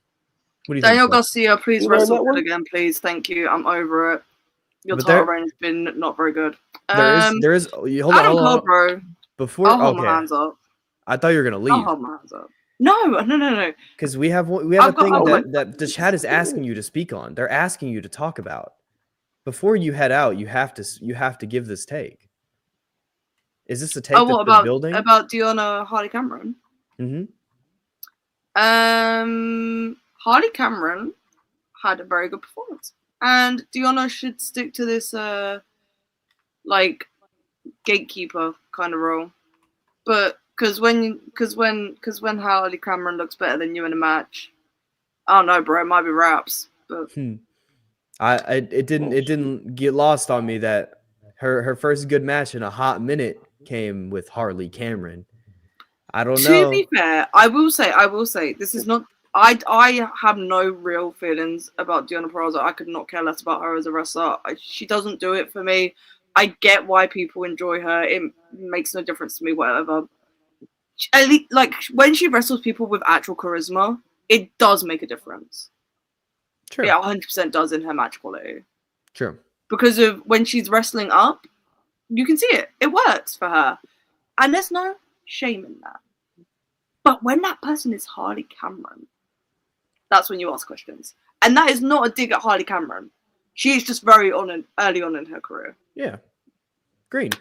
What do you Daniel think, Garcia, please wrestle good again, please. Thank you. I'm over it. Your title reign has been not very good. There is. Hold Adam on, Cole, bro. Before, I'll hold my hands up. I thought you were gonna leave. I'll hold my hands up. No. Because we have a thing that the chat is asking you to speak on. They're asking you to talk about. Before you head out, you have to give this take. Is this a take that's been building? About Deonna Harley Cameron? Mm-hmm. Harley Cameron had a very good performance, and Deonna should stick to this like gatekeeper kind of role. But because when Harley Cameron looks better than you in a match, I don't know, bro. It might be raps, but it didn't get lost on me that her first good match in a hot minute came with Harley Cameron. I don't know. To be fair, I will say this is not. I have no real feelings about Deonna Purrazzo. I could not care less about her as a wrestler. She doesn't do it for me. I get why people enjoy her. It makes no difference to me, whatever. At least, like, when she wrestles people with actual charisma, it does make a difference. True. It 100% does in her match quality. True. Because of when she's wrestling up, you can see it. It works for her. And there's no shame in that. But when that person is Harley Cameron, that's when you ask questions. And that is not a dig at Harley Cameron. She is just very early on in her career. Yeah. Green.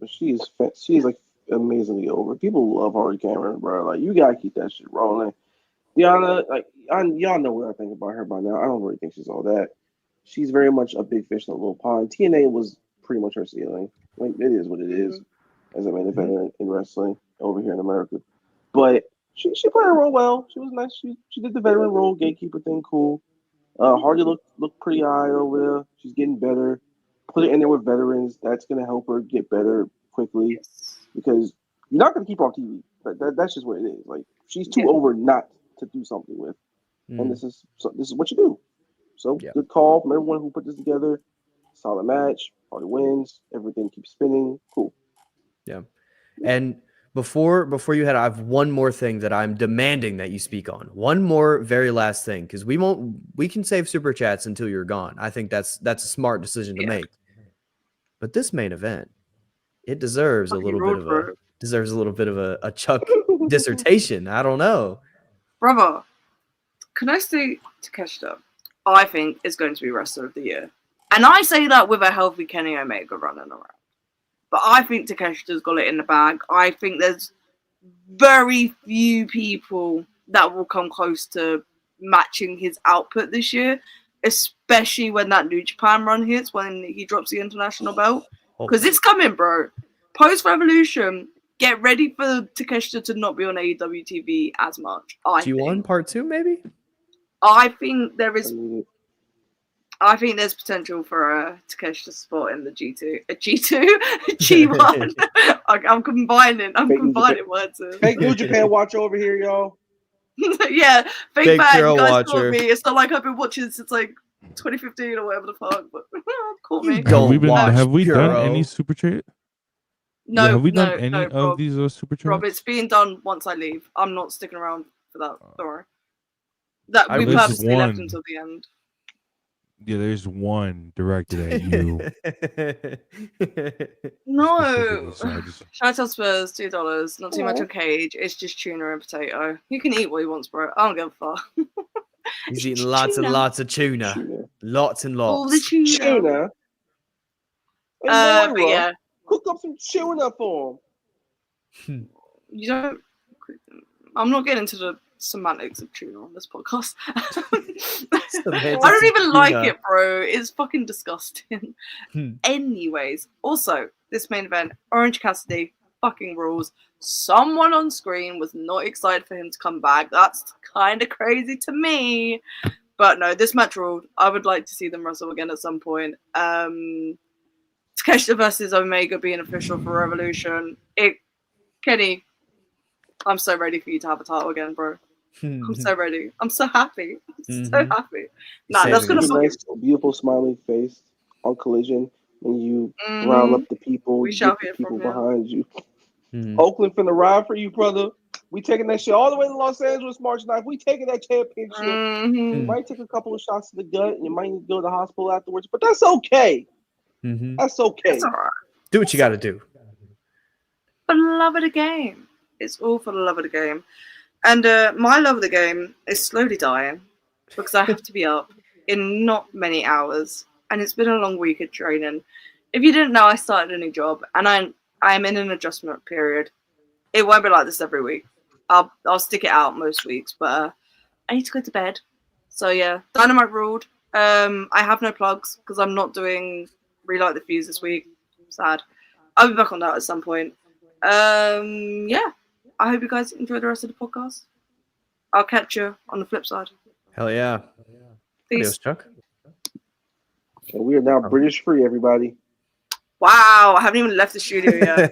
She is like amazingly over. People love Harley Cameron, bro. Like, you gotta keep that shit rolling. Deonna, like, y'all know what I think about her by now. I don't really think she's all that. She's very much a big fish in a little pond. TNA was pretty much her ceiling. Like, it is what it is as a main eventer in wrestling over here in America. But she played her role well. She was nice. She did the veteran role, gatekeeper thing, cool. Hardy looked pretty high over there. She's getting better. Put it in there with veterans. That's gonna help her get better quickly because you're not gonna keep her on TV. That's just what it is. Like, she's too over not to do something with, and this is what you do. So good call from everyone who put this together. Solid match. Hardy wins. Everything keeps spinning. Cool. Yeah, and. Before you head, I have one more thing that I'm demanding that you speak on. One more very last thing, because we can save super chats until you're gone. I think that's a smart decision to make. But this main event, it deserves a little bit of a Chuck dissertation. I don't know. Brother, can I say Takeshita, I think is going to be wrestler of the year. And I say that with a healthy Kenny Omega running around. But I think Takeshita's got it in the bag. I think there's very few people that will come close to matching his output this year, especially when that New Japan run hits, when he drops the international belt. Because it's coming, bro. Post-Revolution, get ready for Takeshita to not be on AEW TV as much. G1 Part 2, maybe? I think there's potential for a Takeshita spot in the G2. G1. I'm combining words. Fake New Japan watch over here, y'all. Yeah, fake fan. You guys watcher. caught me. It's not like I've been watching since like 2015 or whatever the fuck. But caught me. Have we done any super chat? No. Have we done any of these super chats? Rob, it's being done once I leave. I'm not sticking around for that. Don't worry. That we There's purposely left one. until the end. Yeah, there's one directed at you. No. Shout out Spurs, $2. Not too much on Cage. It's just tuna and potato. He can eat what he wants, bro. I don't give a fuck. He's eating lots and lots of tuna. Lots and lots. All the tuna. Hey, but yeah. Cook up some tuna for him. You don't. I'm not getting into the semantics of tuna on this podcast. I don't even like it, bro. It's fucking disgusting. Anyways, also, this main event, Orange Cassidy, fucking rules. Someone on screen was not excited for him to come back. That's kind of crazy to me. But no, this match ruled. I would like to see them wrestle again at some point. Takeshita versus Omega being official for Revolution. Kenny, I'm so ready for you to have a title again, bro. I'm so ready. I'm so happy. I'm so Mhm. happy. Nah, Same that's gonna here. Be fucking. nice, beautiful, smiling face on Collision when you rile Mhm. up the people, We you shall get the hear people from him. behind you. Mhm. Oakland finna ride for you, brother. We taking that shit all the way to Los Angeles March 9th. We taking that championship. You Mhm. might take a couple of shots to the gut, and you might need to go to the hospital afterwards, but that's okay. Mhm. That's okay. It's alright. Do what you got to do. For the love of the game. It's all for the love of the game. And my love of the game is slowly dying because I have to be up in not many hours, and it's been a long week of training. If you didn't know, I started a new job, and I'm in an adjustment period. It won't be like this every week. I'll stick it out most weeks, but I need to go to bed. So yeah, Dynamite ruled. I have no plugs because I'm not doing Relight the Fuse this week. Sad. I'll be back on that at some point. Yeah. I hope you guys enjoy the rest of the podcast. I'll catch you on the flip side. Hell yeah. Peace. Adios, Chuck. And we are now British free, everybody. Wow, I haven't even left the studio yet.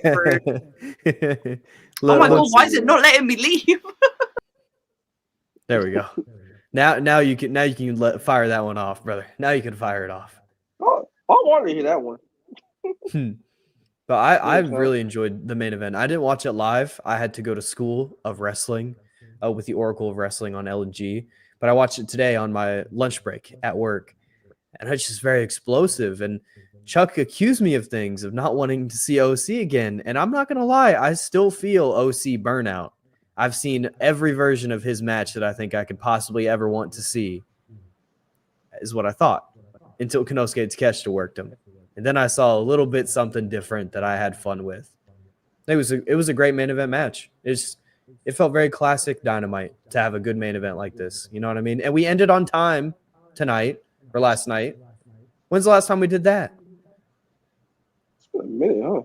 Oh my god, why is it not letting me leave? There we go. Now you can fire that one off, brother. Now you can fire it off. Oh, I wanted to hear that one. But I really enjoyed the main event. I didn't watch it live. I had to go to school of wrestling with the Oracle of Wrestling on LNG. But I watched it today on my lunch break at work. And it's just very explosive. And Chuck accused me of things, of not wanting to see OC again. And I'm not going to lie, I still feel OC burnout. I've seen every version of his match that I think I could possibly ever want to see, is what I thought, until Konosuke Takeshita worked him. And then I saw a little bit something different that I had fun with. It was a great main event match. It felt very classic Dynamite to have a good main event like this. You know what I mean? And we ended on time tonight or last night. When's the last time we did that? It's been a minute, huh?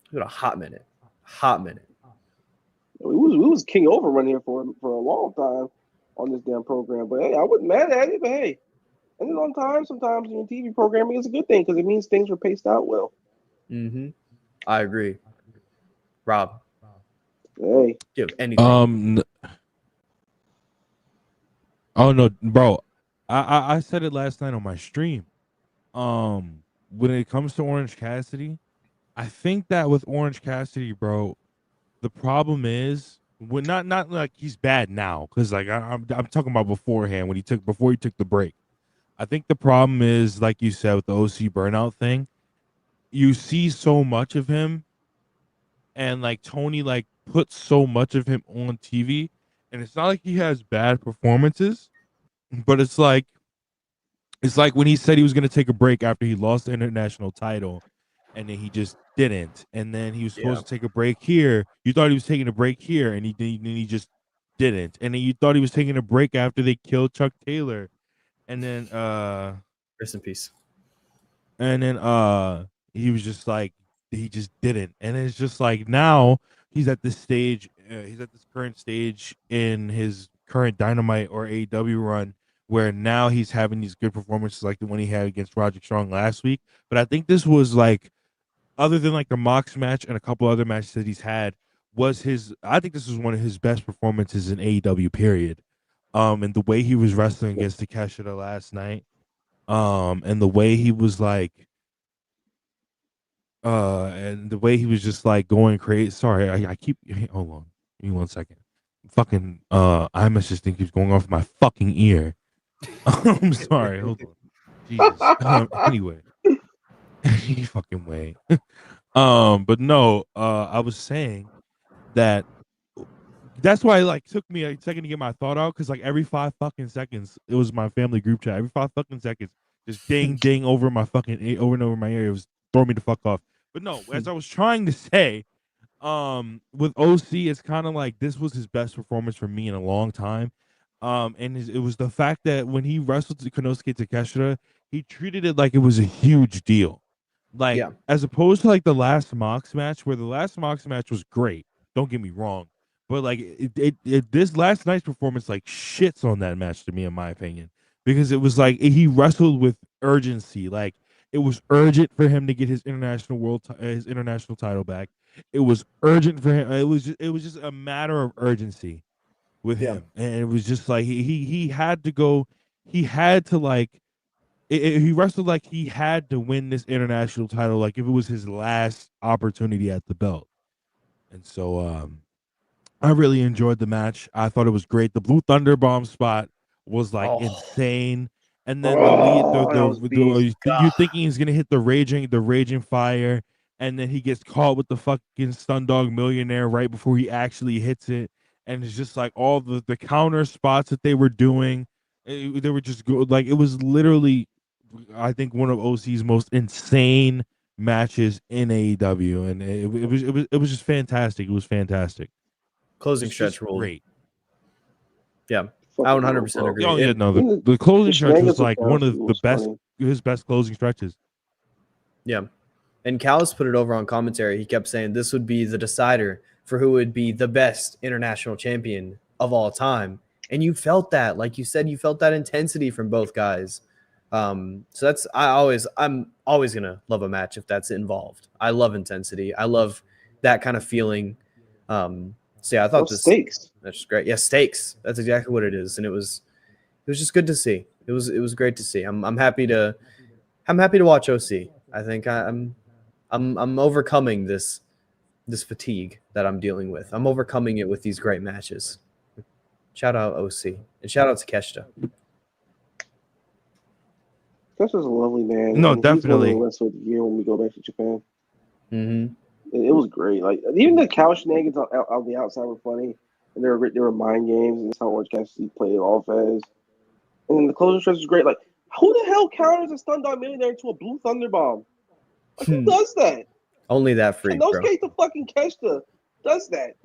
It's been a hot minute. Hot minute. We was king overrun here for a long time on this damn program. But hey, I wasn't mad at it. But hey, ending on time sometimes in TV programming is a good thing because it means things were paced out well. Mm-hmm. I agree. Rob, Hey, do you have anything? Oh no, bro. I said it last night on my stream. When it comes to Orange Cassidy, I think that with Orange Cassidy, bro, the problem is when not like he's bad now, because like I'm talking about beforehand before he took the break. I think the problem is, like you said, with the OC burnout thing, you see so much of him, and like Tony like puts so much of him on TV, and it's not like he has bad performances, but it's like when he said he was going to take a break after he lost the international title, and then he just didn't. And then he was supposed to take a break here. You thought he was taking a break here, and he just didn't. And then you thought he was taking a break after they killed Chuck Taylor, and then Rest in peace. And then he was just like, he just didn't. And it's just like now he's at this stage, he's at this current stage in his current Dynamite or AEW run where now he's having these good performances like the one he had against Roderick Strong last week. But I think this was like, other than like the Mox match and a couple other matches that he's had, I think this was one of his best performances in AEW period. And the way he was wrestling against Takeshita last night, and the way he was like, and the way he was just like going crazy. Sorry, I keep, hold on, give me 1 second. Fucking iMessage thing keeps going off my fucking ear. I'm sorry, hold on. Jesus. Anyway, you fucking wait. But no, I was saying that that's why it like took me a second to get my thought out, because like every 5 fucking seconds, it was my family group chat. Every 5 fucking seconds, just ding ding over my fucking over and over my ear. It was throwing me the fuck off. But no, as I was trying to say, with OC, it's kind of like this was his best performance for me in a long time. And it was the fact that when he wrestled Konosuke Takeshita, he treated it like it was a huge deal. Like, as opposed to like the last Mox match, where the last Mox match was great. Don't get me wrong. But like this last night's performance like shits on that match to me, in my opinion, because it was like he wrestled with urgency. Like it was urgent for him to get his his international title back. It was urgent for him. It was just a matter of urgency. with him, and it was just like he had to go. He had to like. He wrestled like he had to win this international title, like if it was his last opportunity at the belt. And so I really enjoyed the match. I thought it was great. The Blue Thunder Bomb spot was like insane. And then you're thinking he's gonna hit the raging fire, and then he gets caught with the fucking Stun Dog Millionaire right before he actually hits it. And it's just like all the counter spots that they were doing, they were just good. Like it was literally, I think, one of OC's most insane matches in AEW, and it was just fantastic. It was fantastic. Closing stretch rule. Great. Yeah, I 100% agree. Oh yeah, no, the closing stretch was like one of the best, his best closing stretches. Yeah, and Callis put it over on commentary. He kept saying this would be the decider for who would be the best international champion of all time, and you felt that, like you said, you felt that intensity from both guys. So that's I'm always gonna love a match if that's involved. I love intensity. I love that kind of feeling. So yeah, I thought stakes. That's great. Yeah, stakes. That's exactly what it is, and it was just good to see. It was great to see. I'm happy to watch OC. I think I'm overcoming this fatigue that I'm dealing with. I'm overcoming it with these great matches. Shout out OC and shout out to Keshta. Keshta's a lovely man. No, definitely. He's one of the wrestlers of the year when we go back to Japan. Mm-hmm. It was great. Like even the cow shenanigans on the outside were funny, and there were mind games, and that's how Orange Cassidy played it off as. And then the closing stretch was great. Like who the hell counters a Stun Dog Millionaire into a Blue Thunder Bomb? Like who does that? Only that freak, bro. Inosuke the fucking Keshta does that.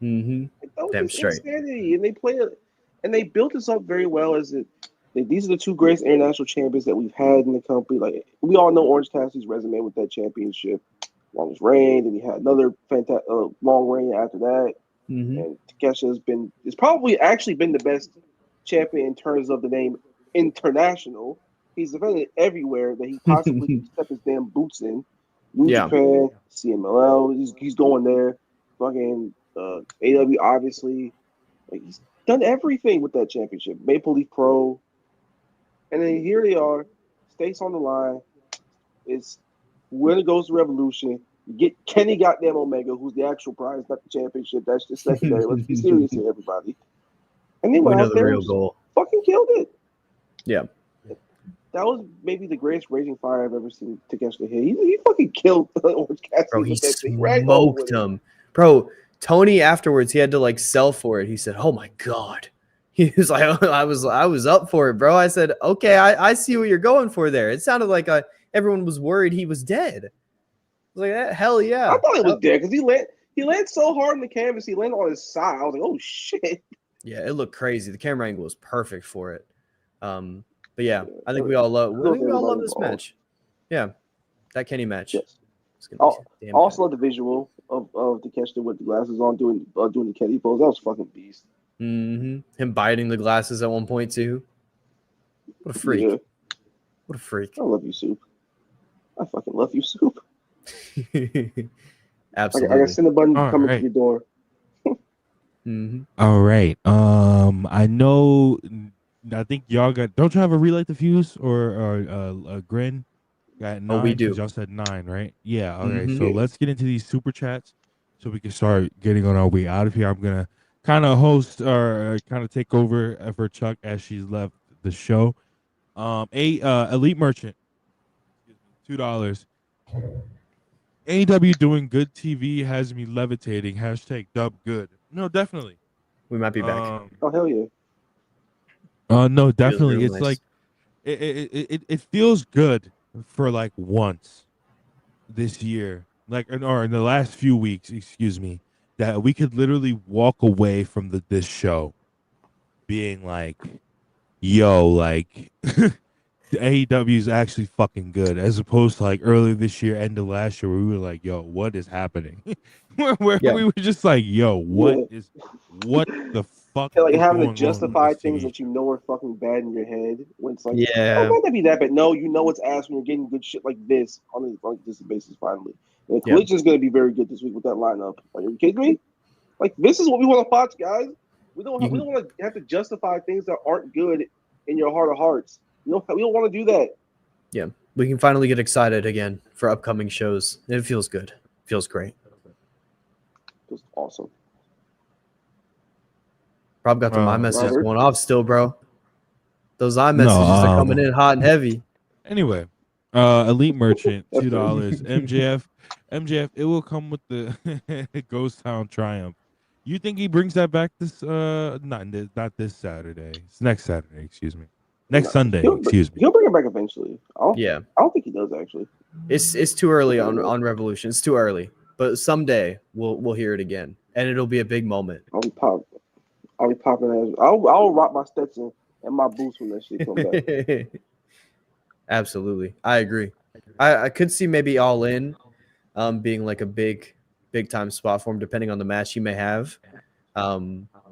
Mm-hmm. Like, that was damn straight. Insanity. And they played it, and they built this up very well. These are the two greatest international champions that we've had in the company. Like we all know Orange Cassidy's resume with that championship. Longest reign, and he had another fantastic long reign after that. Mm-hmm. And Takesha is probably actually been the best champion in terms of the name international. He's defended everywhere that he possibly can step his damn boots in. New Japan, CMLL, he's going there. Fucking AEW, obviously. Like he's done everything with that championship. Maple Leaf Pro, and then here they are, stakes on the line. It's winner goes to Revolution. You get Kenny goddamn Omega, who's the actual prize, not the championship. That's just secondary. Let's be serious here, everybody. And then went out there and fucking killed it. Yeah. That was maybe the greatest raging fire I've ever seen Takeshita hit. He fucking killed Orange Cassidy. Bro, he smoked him. Bro, Tony afterwards, he had to like sell for it. He said, "Oh my god." He was like, I was up for it, bro. I said, "Okay, I see what you're going for there." It sounded like everyone was worried he was dead. I was like, hell yeah. I thought he was dead because he landed so hard on the canvas. He landed on his side. I was like, oh shit. Yeah, it looked crazy. The camera angle was perfect for it. But yeah, I think we all love this match. Yeah, that Kenny match. Yes. Also love the visual of Takeshita with the glasses on doing the Kenny pose. That was fucking beast. Mm-hmm. Him biting the glasses at one point too. What a freak. Yeah. What a freak. I love you, Soup. I fucking love you, Soup. Absolutely. I got send a button coming to your door. Mm-hmm. All right. I think y'all got. Don't you have a relight the fuse or a grin? Got 9, we do. Y'all said 9, right? Yeah. All right. So let's get into these super chats so we can start getting on our way out of here. I'm gonna kind of host or kind of take over for Chuck as she's left the show. Elite Merchant, $2. AEW doing good TV has me levitating. # dub good. No, definitely. We might be back. Oh hell yeah. No, definitely. It's nice. like it feels good for like once this year, like or in the last few weeks, excuse me, that we could literally walk away from this show being like, yo, like AEW is actually fucking good, as opposed to like earlier this year, end of last year, where we were like, yo, what is happening? where we were just like, yo, what the fuck? Yeah, like having to justify things that you know are fucking bad in your head when it's like, oh, might not be that bad. No, you know it's ass when you're getting good shit like this on a this basis finally. And Collision is going to be very good this week with that lineup. Are you kidding me? Like, this is what we want to watch, guys. We don't want to have to justify things that aren't good in your heart of hearts. We don't want to do that. Yeah, we can finally get excited again for upcoming shows. It feels good. Feels great. It's awesome. Rob got the iMessages Robert? going off still, bro. Those iMessages are coming in hot and heavy. Anyway, Elite Merchant, $2. MJF, it will come with the Ghost Town Triumph. You think he brings that back this not this Saturday. It's next Saturday, excuse me. Next Sunday, excuse me. He'll bring it back eventually. I don't think he does actually. It's too early on Revolution. It's too early. But someday we'll hear it again. And it'll be a big moment. I'll be popping. I'll rock my Stetson and my boots when that shit comes back. Absolutely. I agree. I could see maybe All In being like a big time spot for him, depending on the match he may have.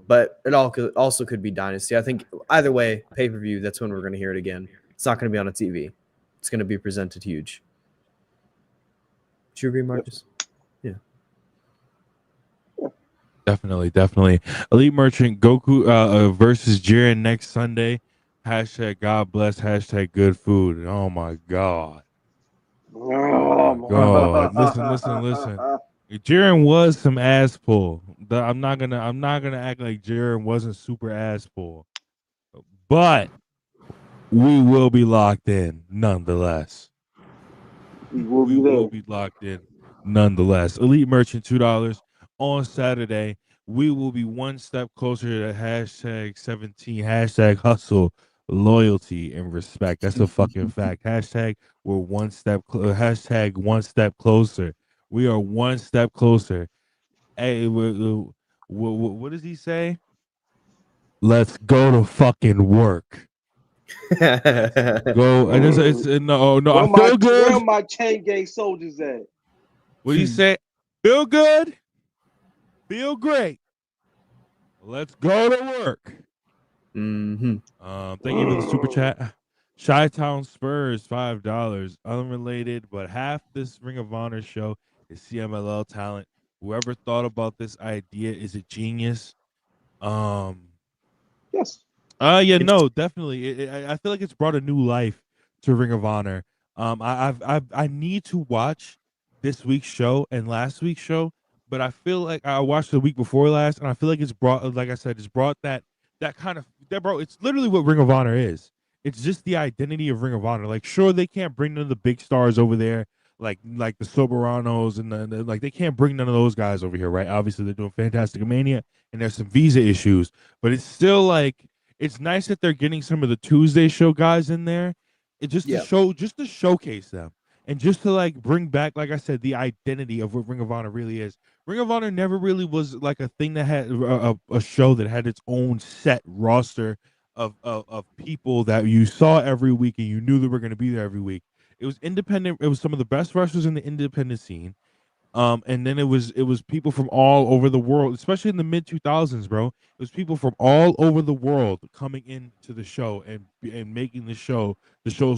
But it also could be Dynasty. I think either way, pay-per-view, that's when we're going to hear it again. It's not going to be on a TV. It's going to be presented huge. Do you agree, Marcus? Yeah. Definitely. Elite Merchant, Goku versus Jiren next Sunday. Hashtag God bless, hashtag good food. Oh my God. Oh my God. Listen. Jiren was some ass pull. I'm not gonna act like Jiren wasn't super ass pull. But we will be locked in nonetheless. We will be locked in nonetheless. Elite Merchant, $2 on Saturday. We will be one step closer to hashtag 17, hashtag hustle, loyalty, and respect. That's a fucking fact. Hashtag we're hashtag one step closer. We are one step closer. Hey, what does he say? Let's go to fucking work. Go. No. I feel good. Where are my chain gang soldiers at? What do you say? Feel good. Feel great. Let's go to work. Mm-hmm. Thank you for the super chat. Chi-Town Spurs, $5. Unrelated, but half this Ring of Honor show is CMLL talent. Whoever thought about this idea is a genius. Yes. No, definitely. I feel like it's brought a new life to Ring of Honor. I need to watch this week's show and last week's show, but I feel like I watched the week before last, and I feel like it's brought, like I said, it's brought that kind of bro. It's literally what Ring of Honor is. It's just the identity of Ring of Honor. Like, sure, they can't bring none of the big stars over there, like the Soberanos and the like. They can't bring none of those guys over here, right? Obviously, they're doing Fantastic Mania, and there's some visa issues, but it's still like it's nice that they're getting some of the Tuesday show guys in there, to showcase them, and just to like bring back, like I said, the identity of what Ring of Honor really is. Ring of Honor never really was like a thing that had a show that had its own set roster of people that you saw every week and you knew they were going to be there every week. It was independent. It was some of the best wrestlers in the independent scene. And then it was people from all over the world, especially in the mid 2000s, bro. It was people from all over the world coming into the show and making the shows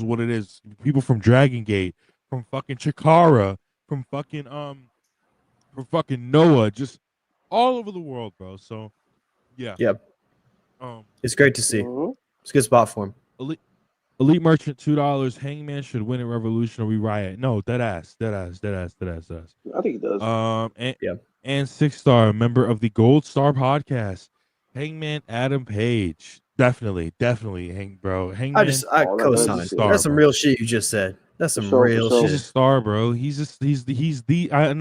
what it is. People from Dragon Gate, from fucking Chikara, from fucking Noah, just all over the world, bro. So yeah. Yep. It's great to see. It's a good spot for him. Elite Merchant, $2. Hangman should win at Revolution or we riot. No, dead ass. I think he does. And 6-star member of the Gold Star podcast, Hangman Adam Page. Definitely, bro. Hangman. I co-sign. That's some real shit you just said. That's some real shit. He's a star, bro. I'm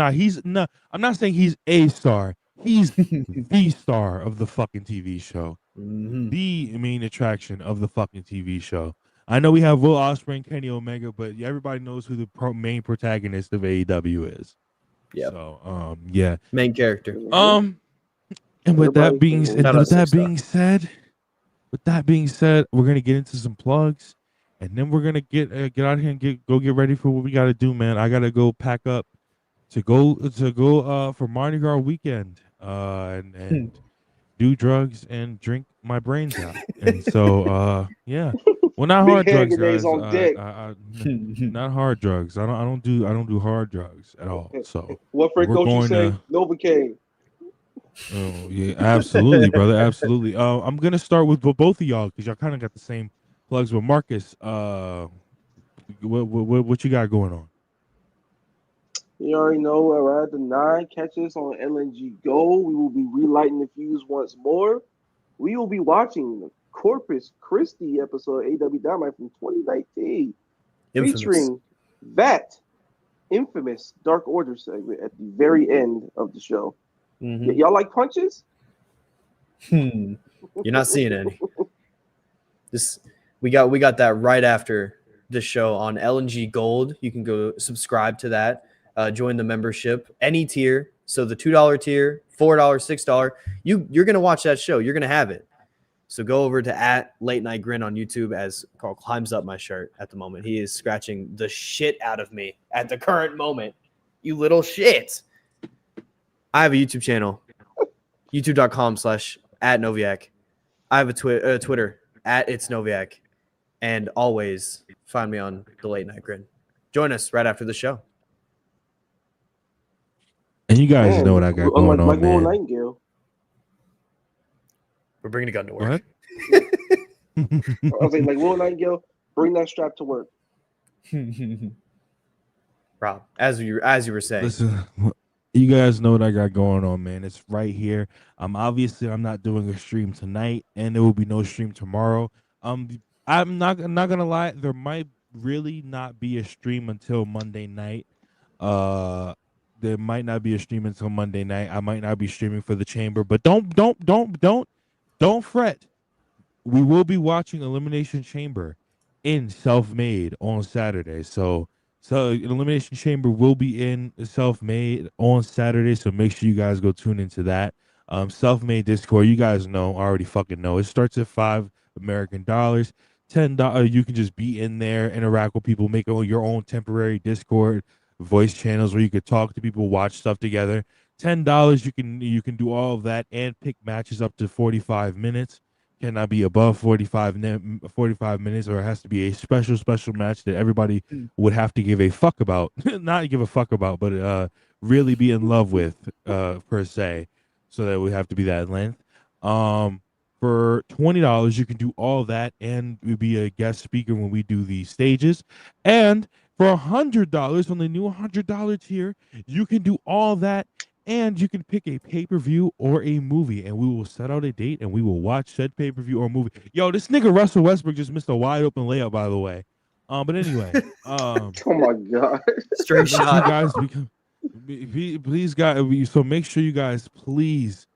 not saying he's a star. He's the star of the fucking TV show. Mm-hmm. The main attraction of the fucking TV show. I know we have Will Ospreay and Kenny Omega, but everybody knows who the main protagonist of AEW is. Yeah. So, main character. And with that being said, we're gonna get into some plugs, and then we're gonna get out here and go get ready for what we gotta do, man. I gotta go pack up to go for Mardi Gras weekend, and do drugs and drink my brains out. And so, yeah. Well, not hard drugs, guys. Not hard drugs. I don't do hard drugs at all. So what Frank Coach you say? Novocaine. Oh yeah, absolutely, brother, absolutely. I'm gonna start with both of y'all because y'all kind of got the same plugs with Marcus. What you got going on? You already know around at the 9, catch us on LNG Go. We will be relighting the fuse once more. We will be watching the Corpus Christi episode of AEW Dynamite from 2019, Infamous. featuring that infamous Dark Order segment at the very end of the show. Mhm. Y'all like punches? You're not seeing any. We got that right after the show on LNG Gold. You can go subscribe to that. Join the membership, any tier. So the $2 tier, $4, $6. You're gonna watch that show. You're gonna have it. So go over to @LateNightGrin on YouTube as Carl climbs up my shirt at the moment. He is scratching the shit out of me at the current moment. You little shit. I have a YouTube channel, youtube.com/@Noviak. I have a Twitter @It'sNoviak. And always find me on the Late Night Grin. Join us right after the show. And you guys know what I got going on, man. Nightingale. We're bringing a gun to work. I was like Will Nightingale, bring that strap to work. Rob, as you were saying. Listen, you guys know what I got going on, man. It's right here. Obviously I'm not doing a stream tonight, and there will be no stream tomorrow. I'm not gonna lie, there might really not be a stream until Monday night. There might not be a stream until Monday night. I might not be streaming for the chamber, but don't fret. We will be watching Elimination Chamber in Self-Made on Saturday. So Elimination Chamber will be in Self-Made on Saturday. So make sure you guys go tune into that. Self-Made Discord, you guys know, already fucking know. It starts at $5 American dollars. $10. You can just be in there, interact with people, make your own temporary Discord voice channels where you could talk to people, watch stuff together. $10, you can do all of that and pick matches up to 45 minutes. Cannot be above 45 minutes, or it has to be a special match that everybody would have to give a fuck about. Not give a fuck about, but really be in love with, per se. So that would have to be that length. For $20, you can do all that and be a guest speaker when we do the stages. And for $100 on the new $100 tier, you can do all that, and you can pick a pay-per-view or a movie, and we will set out a date, and we will watch said pay-per-view or movie. Yo, this nigga Russell Westbrook just missed a wide-open layup, by the way. But anyway. Oh, my God. Straight shot. Guys please, guys, so make sure you guys, please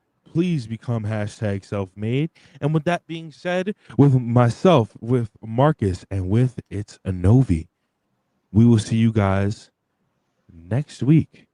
become #selfmade. And with that being said, with myself, with Marcus, and with It's a Novi, we will see you guys next week.